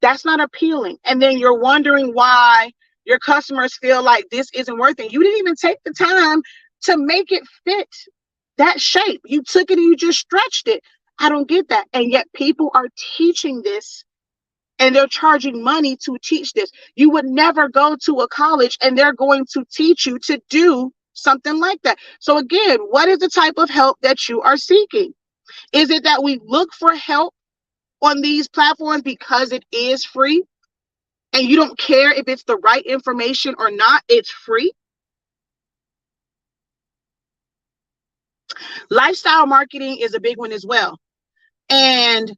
That's not appealing. And then you're wondering why your customers feel like this isn't worth it. You didn't even take the time to make it fit that shape. You took it and you just stretched it. I don't get that. And yet people are teaching this and they're charging money to teach this. You would never go to a college and they're going to teach you to do something like that. So again, what is the type of help that you are seeking? Is it that we look for help on these platforms because it is free and you don't care if it's the right information or not? It's free. Lifestyle marketing is a big one as well. And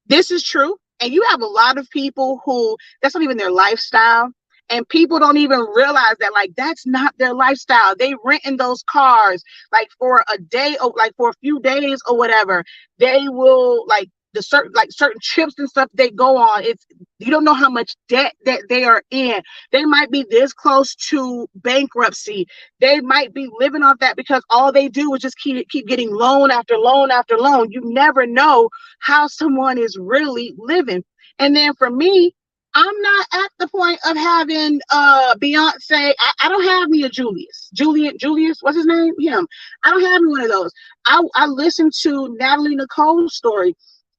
this is true. And you have a lot of people who that's not even their lifestyle. And people don't even realize that, like, that's not their lifestyle. They rent in those cars, like, for a day or like for a few days or whatever. They will, like, certain trips and stuff they go on. It's, you don't know how much debt that they are in. They might be this close to bankruptcy. They might be living off that because all they do is just keep getting loan after loan after loan. You never know how someone is really living. And then for me, I'm not at the point of having Beyonce. I don't have me a Julius, what's his name? Him. I don't have me one of those. I listened to Natalie Nicole's story,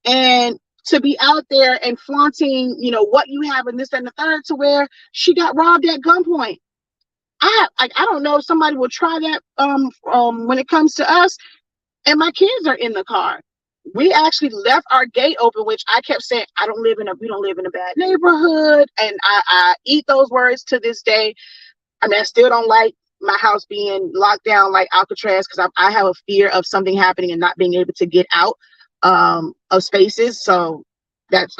and to be out there and flaunting, what you have in this and the third, to where she got robbed at gunpoint. I don't know if somebody will try that when it comes to us, and my kids are in the car. We actually left our gate open, which I kept saying, we don't live in a bad neighborhood. And I eat those words to this day. I mean, I still don't like my house being locked down like Alcatraz, because I have a fear of something happening and not being able to get out of spaces. So that's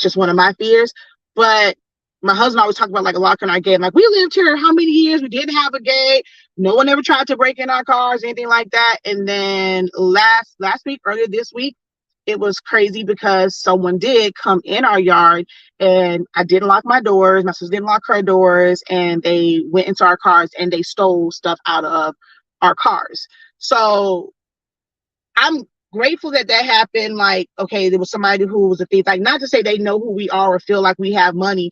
just one of my fears. But my husband always talked about like locking our gate. Like, we lived here how many years? We didn't have a gate. No one ever tried to break in our cars, anything like that. And then earlier this week, it was crazy because someone did come in our yard, and I didn't lock my doors. My sister didn't lock her doors, and they went into our cars and they stole stuff out of our cars. So I'm grateful that happened. Like, okay, there was somebody who was a thief. Like, not to say they know who we are or feel like we have money,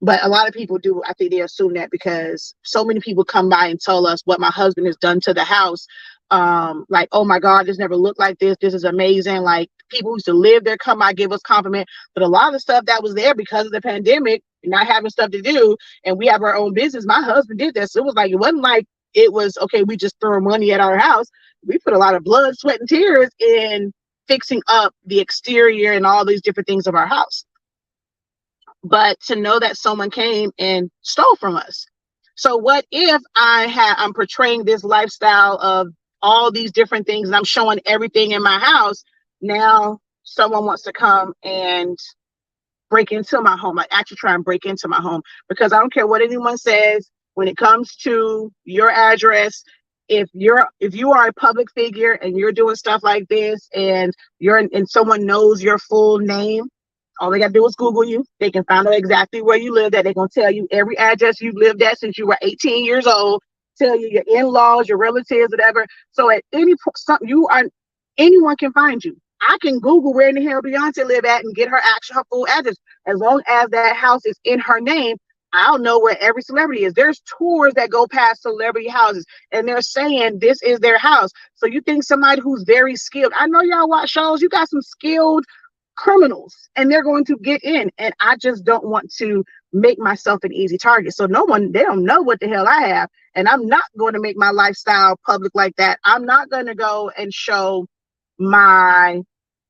but a lot of people do. I think they assume that because so many people come by and tell us what my husband has done to the house. Like, oh my God, this never looked like this. This is amazing. Like, people who used to live there come by, give us compliment. But a lot of the stuff that was there because of the pandemic, not having stuff to do, and we have our own business. My husband did this. So it was like, it wasn't like it was, okay, we just throw money at our house. We put a lot of blood, sweat, and tears in fixing up the exterior and all these different things of our house. But to know that someone came and stole from us. So what if I'm portraying this lifestyle of all these different things and I'm showing everything in my house? Now someone wants to come and break into my home, like actually try and break into my home, because I don't care what anyone says when it comes to your address. If you are a public figure and you're doing stuff like this, and someone knows your full name, all they got to do is Google you. They can find out exactly where you live. That they're going to tell you every address you've lived at since you were 18 years old. Tell you your in-laws, your relatives, whatever. So at any point, anyone can find you. I can Google where in the hell Beyonce live at and get her full address. As long as that house is in her name, I'll know where every celebrity is. There's tours that go past celebrity houses, and they're saying this is their house. So you think somebody who's very skilled, I know y'all watch shows, you got some skilled criminals and they're going to get in. And I just don't want to make myself an easy target. So they don't know what the hell I have. And I'm not going to make my lifestyle public like that. I'm not going to go and show my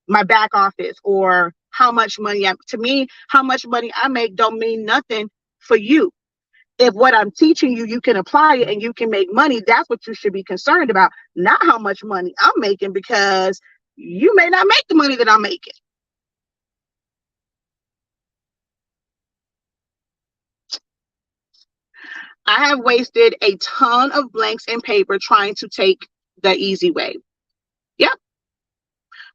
back office or how much money to me, how much money I make don't mean nothing for you. If what I'm teaching you, you can apply it and you can make money, that's what you should be concerned about, not how much money I'm making, because you may not make the money that I'm making. I have wasted a ton of blanks in paper trying to take the easy way. Yep.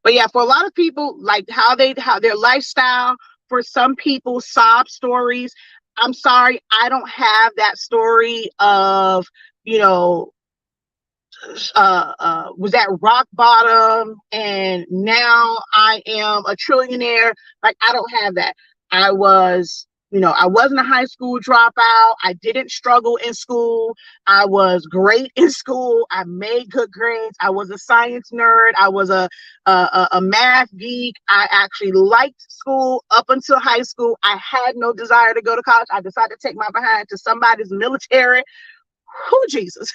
But yeah, for a lot of people, like how their lifestyle, for some people, sob stories. I'm sorry, I don't have that story of, you know, was at rock bottom and now I am a trillionaire. Like, I don't have that. I wasn't a high school dropout. I didn't struggle in school. I was great in school. I made good grades. I was a science nerd. I was a math geek. I actually liked school up until high school. I had no desire to go to college. I decided to take my behind to somebody's military. Oh, Jesus.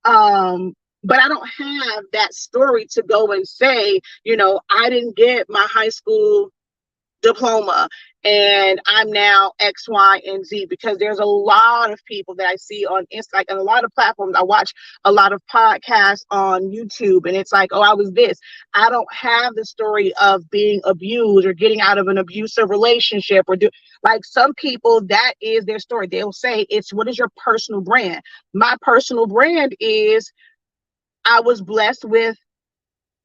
But I don't have that story to go and say, I didn't get my high school diploma and I'm now X, Y, and Z, because there's a lot of people that I see on Instagram and a lot of platforms. I watch a lot of podcasts on YouTube and it's like, oh, I was this. I don't have the story of being abused or getting out of an abusive relationship like some people, that is their story. They'll say what is your personal brand? My personal brand is I was blessed with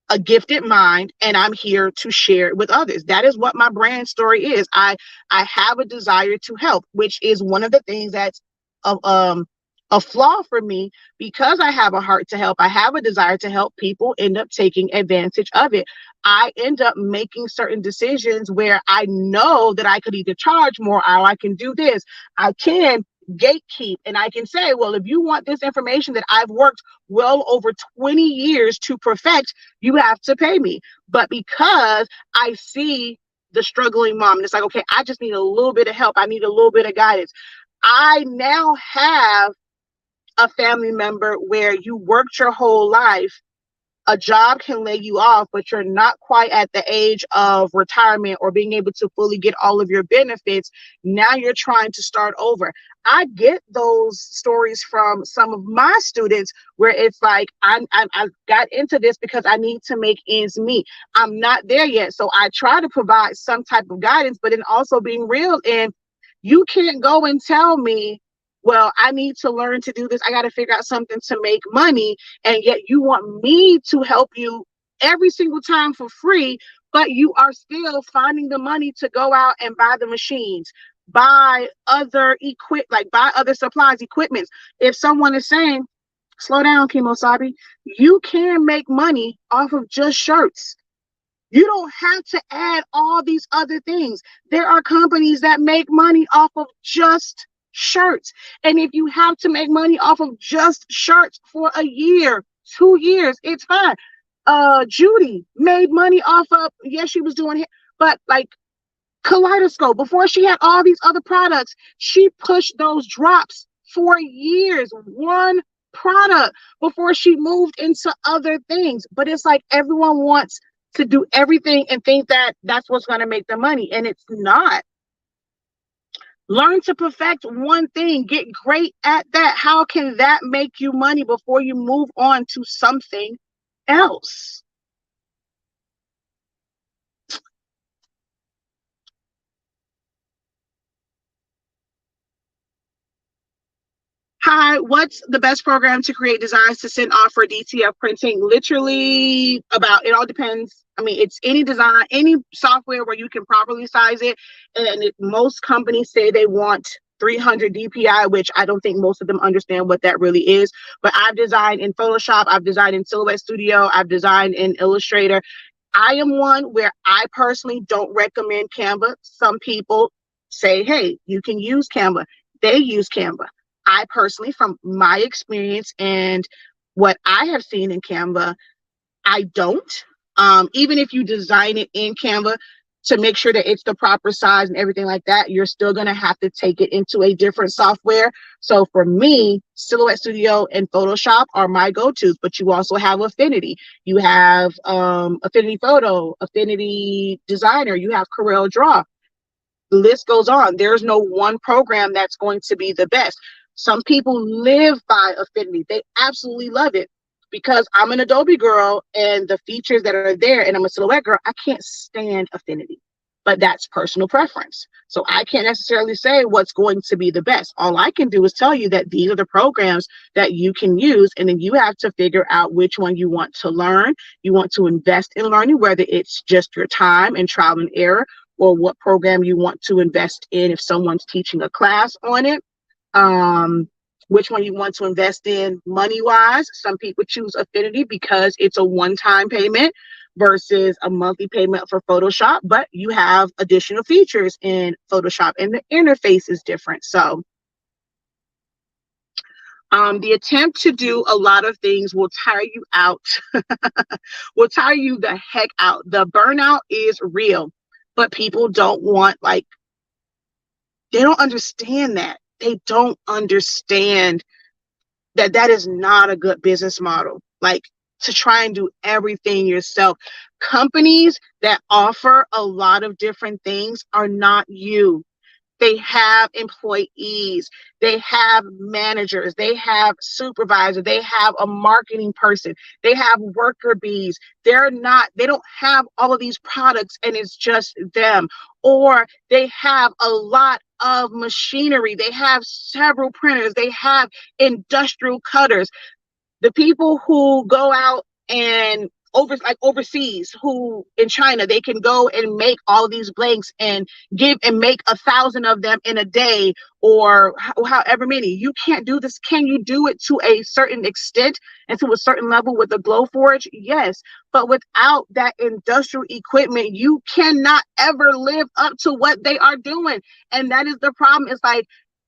a gifted mind and I'm here to share it with others. That is what my brand story is. I have a desire to help, which is one of the things that's a flaw for me, because I have a heart to help. I have a desire to help. People end up taking advantage of it. I end up making certain decisions where I know that I could either charge more or I can do this. I can gatekeep and I can say, well, if you want this information that I've worked well over 20 years to perfect, you have to pay me. But because I see the struggling mom, and it's like, okay, I just need a little bit of help. I need a little bit of guidance. I now have a family member where you worked your whole life. A job can lay you off, but you're not quite at the age of retirement or being able to fully get all of your benefits. Now you're trying to start over. I get those stories from some of my students where it's like, I got into this because I need to make ends meet. I'm not there yet. So I try to provide some type of guidance, but then also being real. And you can't go and tell me, well, I need to learn to do this. I got to figure out something to make money. And yet you want me to help you every single time for free, but you are still finding the money to go out and buy the machines, buy other buy other supplies, equipment. If someone is saying, slow down, Kimosabi, you can make money off of just shirts. You don't have to add all these other things. There are companies that make money off of just shirts. And if you have to make money off of just shirts for a year, 2 years, it's fine. Judy made money off of, yes, she was doing it, but like Kaleidoscope, before she had all these other products, she pushed those drops for years, one product, before she moved into other things. But it's like everyone wants to do everything and think that that's what's going to make the money, and it's not. Learn to perfect one thing, get great at that. How can that make you money before you move on to something else? Hi, what's the best program to create designs to send off for DTF printing? Literally it all depends. I mean, it's any design, any software where you can properly size it. And most companies say they want 300 DPI, which I don't think most of them understand what that really is. But I've designed in Photoshop, I've designed in Silhouette Studio, I've designed in Illustrator. I am one where I personally don't recommend Canva. Some people say, hey, you can use Canva. They use Canva. I personally, from my experience and what I have seen in Canva, I don't. Even if you design it in Canva to make sure that it's the proper size and everything like that, you're still going to have to take it into a different software. So for me, Silhouette Studio and Photoshop are my go-tos, but you also have Affinity. You have Affinity Photo, Affinity Designer, you have Corel Draw. The list goes on. There's no one program that's going to be the best. Some people live by Affinity. They absolutely love it. Because I'm an Adobe girl and the features that are there, and I'm a Silhouette girl, I can't stand Affinity. But that's personal preference. So I can't necessarily say what's going to be the best. All I can do is tell you that these are the programs that you can use, and then you have to figure out which one you want to learn. You want to invest in learning, whether it's just your time and trial and error, or what program you want to invest in if someone's teaching a class on it. Which one you want to invest in money-wise. Some people choose Affinity because it's a one-time payment versus a monthly payment for Photoshop, but you have additional features in Photoshop and the interface is different. So the attempt to do a lot of things will tire you out, will tire you the heck out. The burnout is real, but people don't want, like, they don't understand that. They don't understand that that is not a good business model. Like, to try and do everything yourself. Companies that offer a lot of different things are not you. They have employees, they have managers, they have supervisors, they have a marketing person, they have worker bees. They don't have all of these products and it's just them. Or they have a lot of machinery, they have several printers, they have industrial cutters. The people who go out and overseas, who in China, they can go and make all these blanks and make 1,000 of them in a day, or however many. You can't do this. Can you do it to a certain extent and to a certain level with the Glowforge? Yes, but without that industrial equipment, you cannot ever live up to what they are doing. And that is the problem. It's like,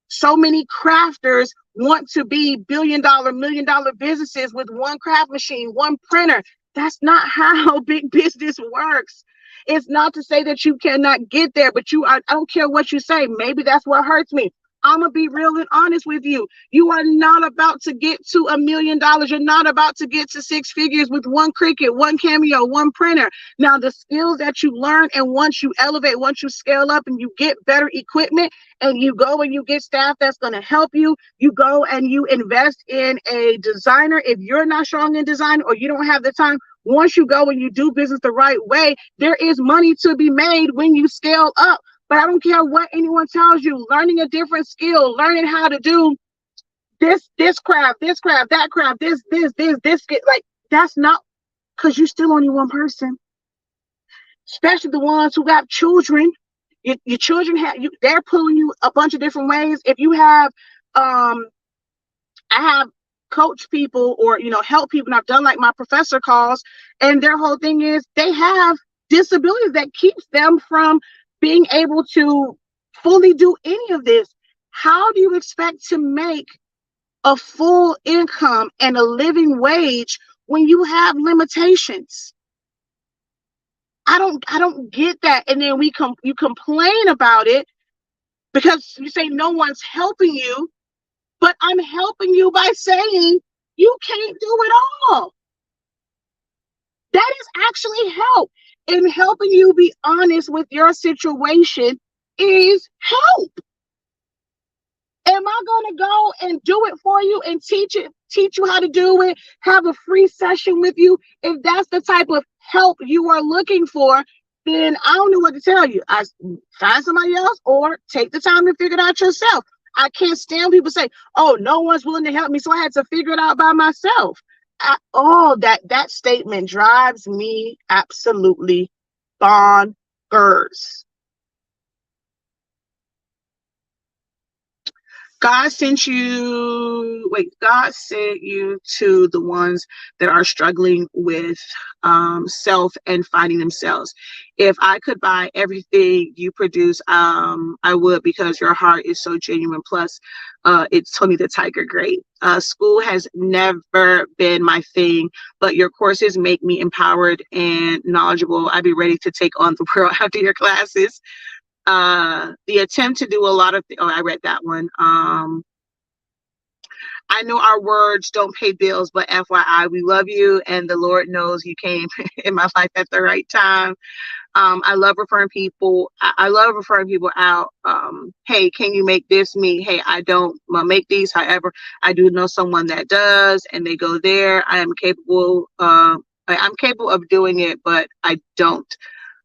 so many crafters want to be billion-dollar, million-dollar businesses with one craft machine, one printer. That's not how big business works. It's not to say that you cannot get there, but I don't care what you say. Maybe that's what hurts me. I'm going to be real and honest with you. You are not about to get to $1 million. You're not about to get to 6 figures with one Cricut, one Cameo, one printer. Now, the skills that you learn, and once you elevate, once you scale up and you get better equipment, and you go and you get staff that's going to help you, you go and you invest in a designer. If you're not strong in design or you don't have the time, once you go and you do business the right way, there is money to be made when you scale up. But I don't care what anyone tells you, learning a different skill, learning how to do this craft, that craft, this, like, that's not, because you're still only one person, especially the ones who got children. Your children they're pulling you a bunch of different ways. If you have, I have coach people or, help people, and I've done like my professor calls, and their whole thing is they have disabilities that keeps them from being able to fully do any of this. How do you expect to make a full income and a living wage when you have limitations? I don't get that. And then you complain about it because you say no one's helping you, but I'm helping you by saying you can't do it all. That is actually help. And helping you be honest with your situation is help. Am I going to go and do it for you and teach you how to do it, have a free session with you? If that's the type of help you are looking for, then I don't know what to tell you. I find somebody else or take the time to figure it out yourself. I can't stand people say, oh, no one's willing to help me, so I had to figure it out by myself. That statement drives me absolutely bonkers. God sent you to the ones that are struggling with self and finding themselves. If I could buy everything you produce, I would, because your heart is so genuine. Plus, it's Tony the Tiger great. School has never been my thing, but your courses make me empowered and knowledgeable. I'd be ready to take on the world after your classes. The attempt to do a lot of I read that one. I know our words don't pay bills, but FYI, we love you, and the Lord knows you came in my life at the right time. I love referring people. I love referring people out. Hey, can you make this? Me? Hey, I don't make these. However, I do know someone that does, and they go there. I am capable. I'm capable of doing it, but I don't.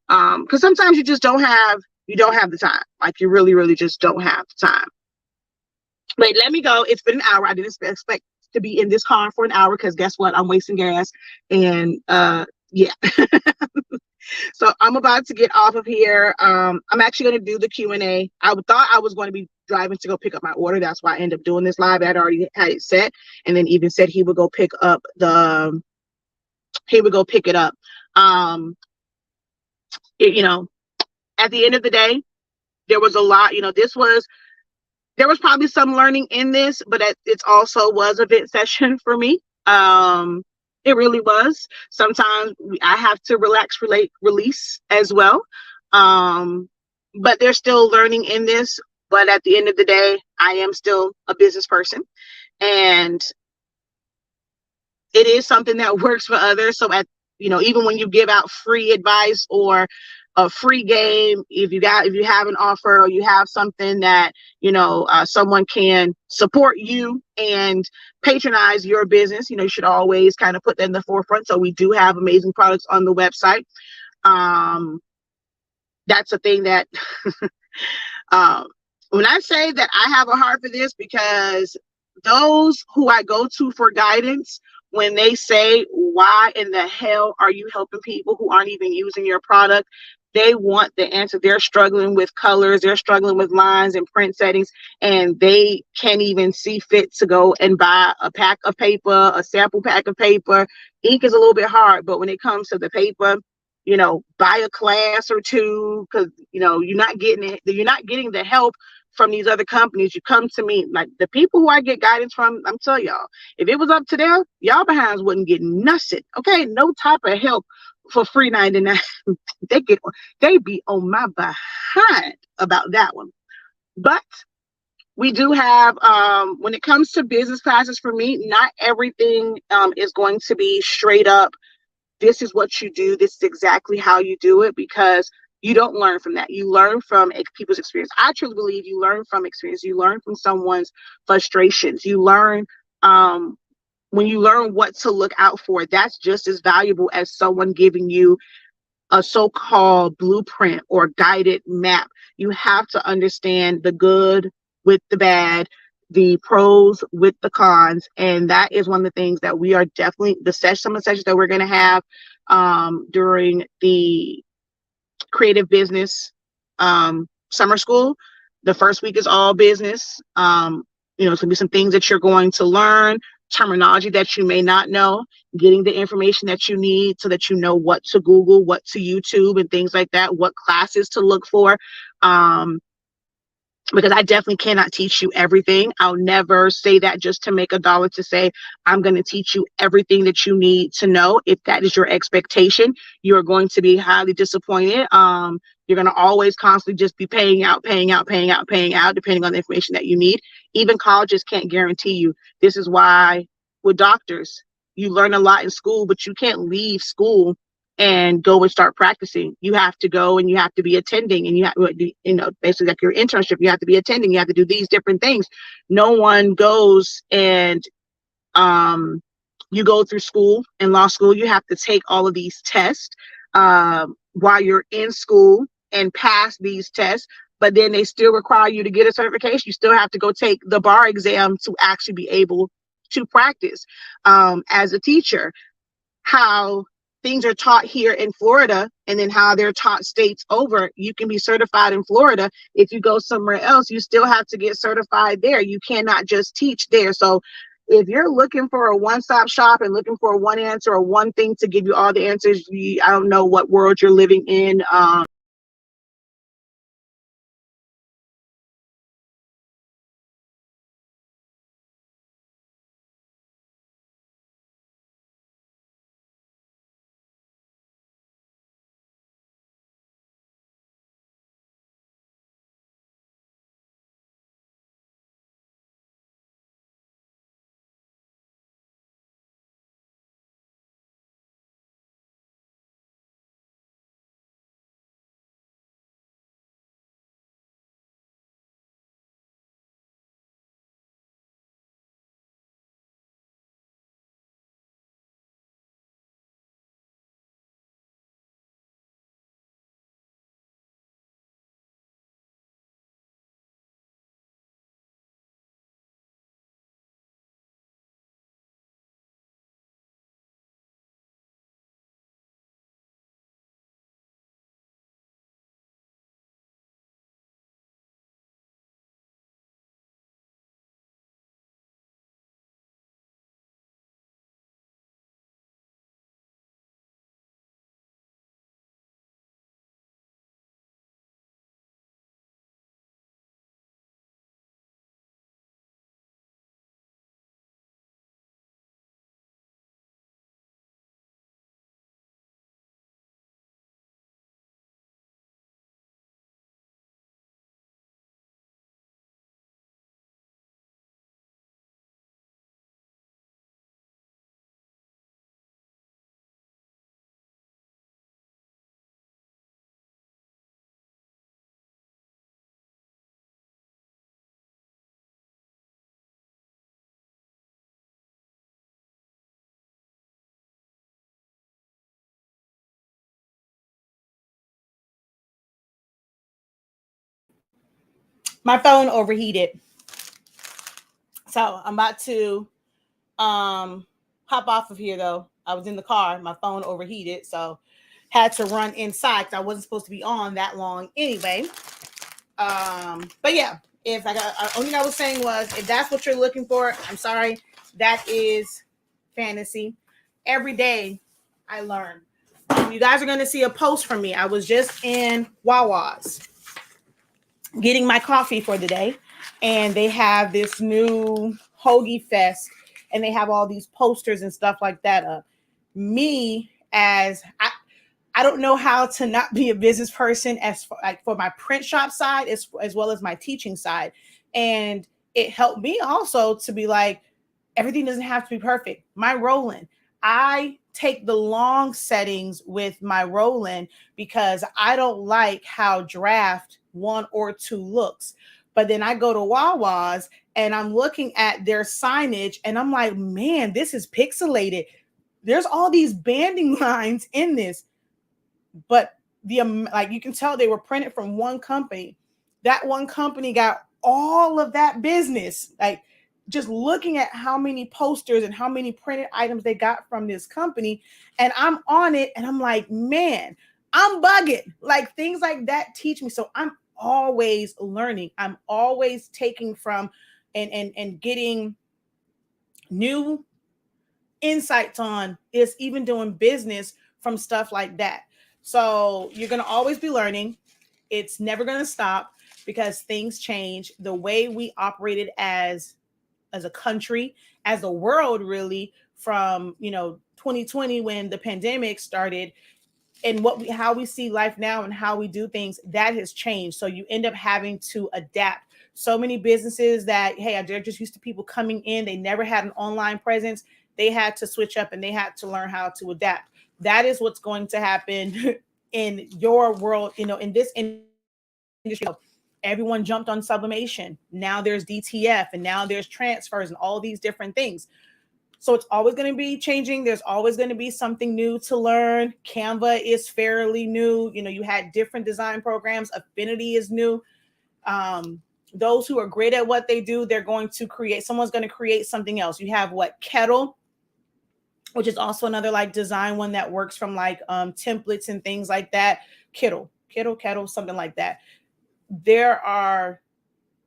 Because sometimes you just don't have the time. Like, you really, really just don't have the time. Wait, let me go. It's been an hour. I didn't expect to be in this car for an hour, because guess what? I'm wasting gas. And yeah. So I'm about to get off of here. I'm actually going to do the Q&A. I thought I was going to be driving to go pick up my order. That's why I ended up doing this live. I had already had it set, and then even said he would go pick it up. At the end of the day, there was a lot, there was probably some learning in this, but it also was a vent session for me. It really was. Sometimes I have to release as well. But there's still learning in this. But at the end of the day, I am still a business person, and it is something that works for others. So even when you give out free advice or a free game, if you have an offer, or you have something that someone can support you and patronize your business, you should always kind of put that in the forefront. So we do have amazing products on the website. That's a thing that when I say that I have a heart for this, because those who I go to for guidance, when they say, why in the hell are you helping people who aren't even using your product? They want the answer. They're struggling with colors. They're struggling with lines and print settings, and they can't even see fit to go and buy a pack of paper, a sample pack of paper. Ink is a little bit hard, but when it comes to the paper, buy a class or two, because you're not getting it. You're not getting the help from these other companies. You come to me. Like, the people who I get guidance from, I'm telling y'all, if it was up to them, y'all behinds wouldn't get nothing. Okay, no type of help for free 99. they be on my behind about that one. But we do have, when it comes to business classes, for me, not everything is going to be straight up, this is what you do, this is exactly how you do it, because you don't learn from that. You learn from people's experience. I truly believe you learn from experience. You learn from someone's frustrations. You learn, when you learn what to look out for, that's just as valuable as someone giving you a so-called blueprint or guided map. You have to understand the good with the bad, the pros with the cons. And that is one of the things that we are definitely, some of the sessions that we're going to have during the creative business summer school. The first week is all business. It's going to be some things that you're going to learn, terminology that you may not know, getting the information that you need so that you know what to Google, what to YouTube, and things like that, what classes to look for. Because I definitely cannot teach you everything. I'll never say that just to make a dollar, to say I'm going to teach you everything that you need to know. If that is your expectation, you're going to be highly disappointed. You're going to always constantly just be paying out, depending on the information that you need. Even colleges can't guarantee you. This is why with doctors, you learn a lot in school, but you can't leave school and go and start practicing. You have to go and you have to be attending, and you have, basically like your internship, you have to be attending, you have to do these different things. No one goes and you go through school, in law school, you have to take all of these tests while you're in school and pass these tests, but then they still require you to get a certification. You still have to go take the bar exam to actually be able to practice as a teacher. How things are taught here in Florida and then how they're taught states over. You can be certified in Florida. If you go somewhere else, you still have to get certified there. You cannot just teach there. So if you're looking for a one-stop shop and looking for one answer or one thing to give you all the answers, I don't know what world you're living in. My phone overheated. So I'm about to hop off of here though. I was in the car, my phone overheated, so had to run inside because I wasn't supposed to be on that long anyway. But yeah, if I got only thing I was saying was if that's what you're looking for, I'm sorry, that is fantasy. Every day I learn. You guys are gonna see a post from me. I was just in Wawa's getting my coffee for the day, and they have this new hoagie fest, and they have all these posters and stuff like that up. Me as I don't know how to not be a business person as for, like for my print shop side as well as my teaching side, and it helped me also to be like everything doesn't have to be perfect. My Roland, I take the long settings with my Roland because I don't like how draft one or two looks. But then I go to Wawa's and I'm looking at their signage and I'm like, man, this is pixelated. There's all these banding lines in this, but like you can tell they were printed from one company. That one company got all of that business. Like just looking at how many posters and how many printed items they got from this company, and I'm on it and I'm like, man, I'm bugging. Like things like that teach me. So I'm always learning. I'm always taking from and getting new insights on is even doing business from stuff like that. So you're going to always be learning. It's never going to stop because things change. The way we operated as a country, as a world, really, from 2020 when the pandemic started, and how we see life now and how we do things, that has changed. So you end up having to adapt. So many businesses that, hey, they're just used to people coming in, they never had an online presence, they had to switch up and they had to learn how to adapt. That is what's going to happen in your world, in this industry. Everyone jumped on sublimation. Now there's DTF and now there's transfers and all these different things. So it's always going to be changing. There's always going to be something new to learn. Canva is fairly new. You had different design programs. Affinity is new. Those who are great at what they do, someone's going to create something else. You have Kettle. which is also another like design one that works from like templates and things like that. Kettle, something like that. There are,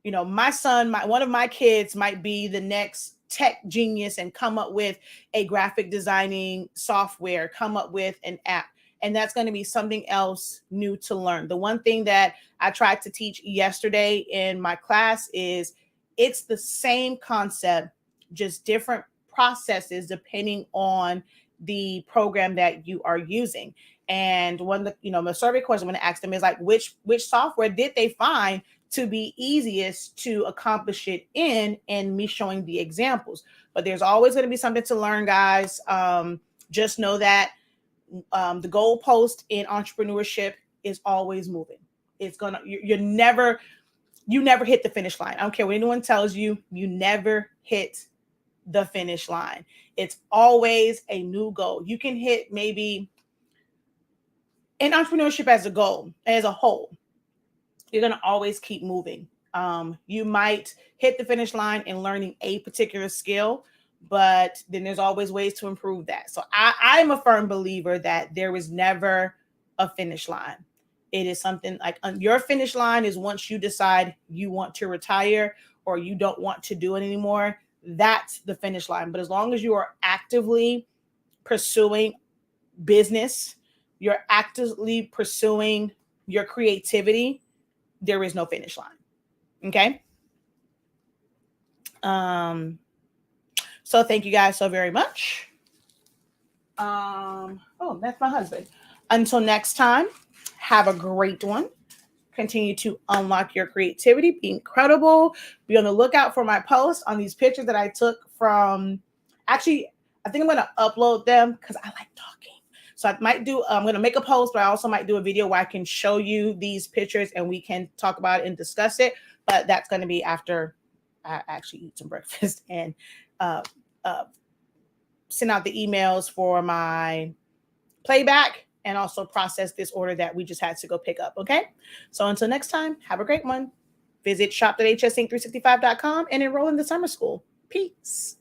my son, one of my kids might be the next tech genius and come up with a graphic designing software, come up with an app. And that's going to be something else new to learn. The one thing that I tried to teach yesterday in my class is it's the same concept, just different processes depending on the program that you are using. And one, the survey question I'm going to ask them is like, which software did they find to be easiest to accomplish it in, and me showing the examples. But there's always going to be something to learn, guys. Just know that the goalpost in entrepreneurship is always moving. It's gonna, you never hit the finish line. I don't care what anyone tells you, you never hit the finish line. It's always a new goal. You can hit maybe in entrepreneurship as a goal, as a whole, you're going to always keep moving. You might hit the finish line in learning a particular skill, but then there's always ways to improve that. So I'm a firm believer that there is never a finish line. It is something like your finish line is once you decide you want to retire or you don't want to do it anymore. That's the finish line. But as long as you are actively pursuing business, you're actively pursuing your creativity, there is no finish line. Okay. So thank you guys so very much. Oh, that's my husband. Until next time, have a great one. Continue to unlock your creativity. Be incredible. Be on the lookout for my posts on these pictures that I took from, actually, I think I'm going to upload them because I like talking. So I might do, I'm going to make a post, but I also might do a video where I can show you these pictures and we can talk about it and discuss it. But that's going to be after I actually eat some breakfast and send out the emails for my playback and also process this order that we just had to go pick up. Okay. So until next time, have a great one. Visit shop.hsinc365.com and enroll in the summer school. Peace.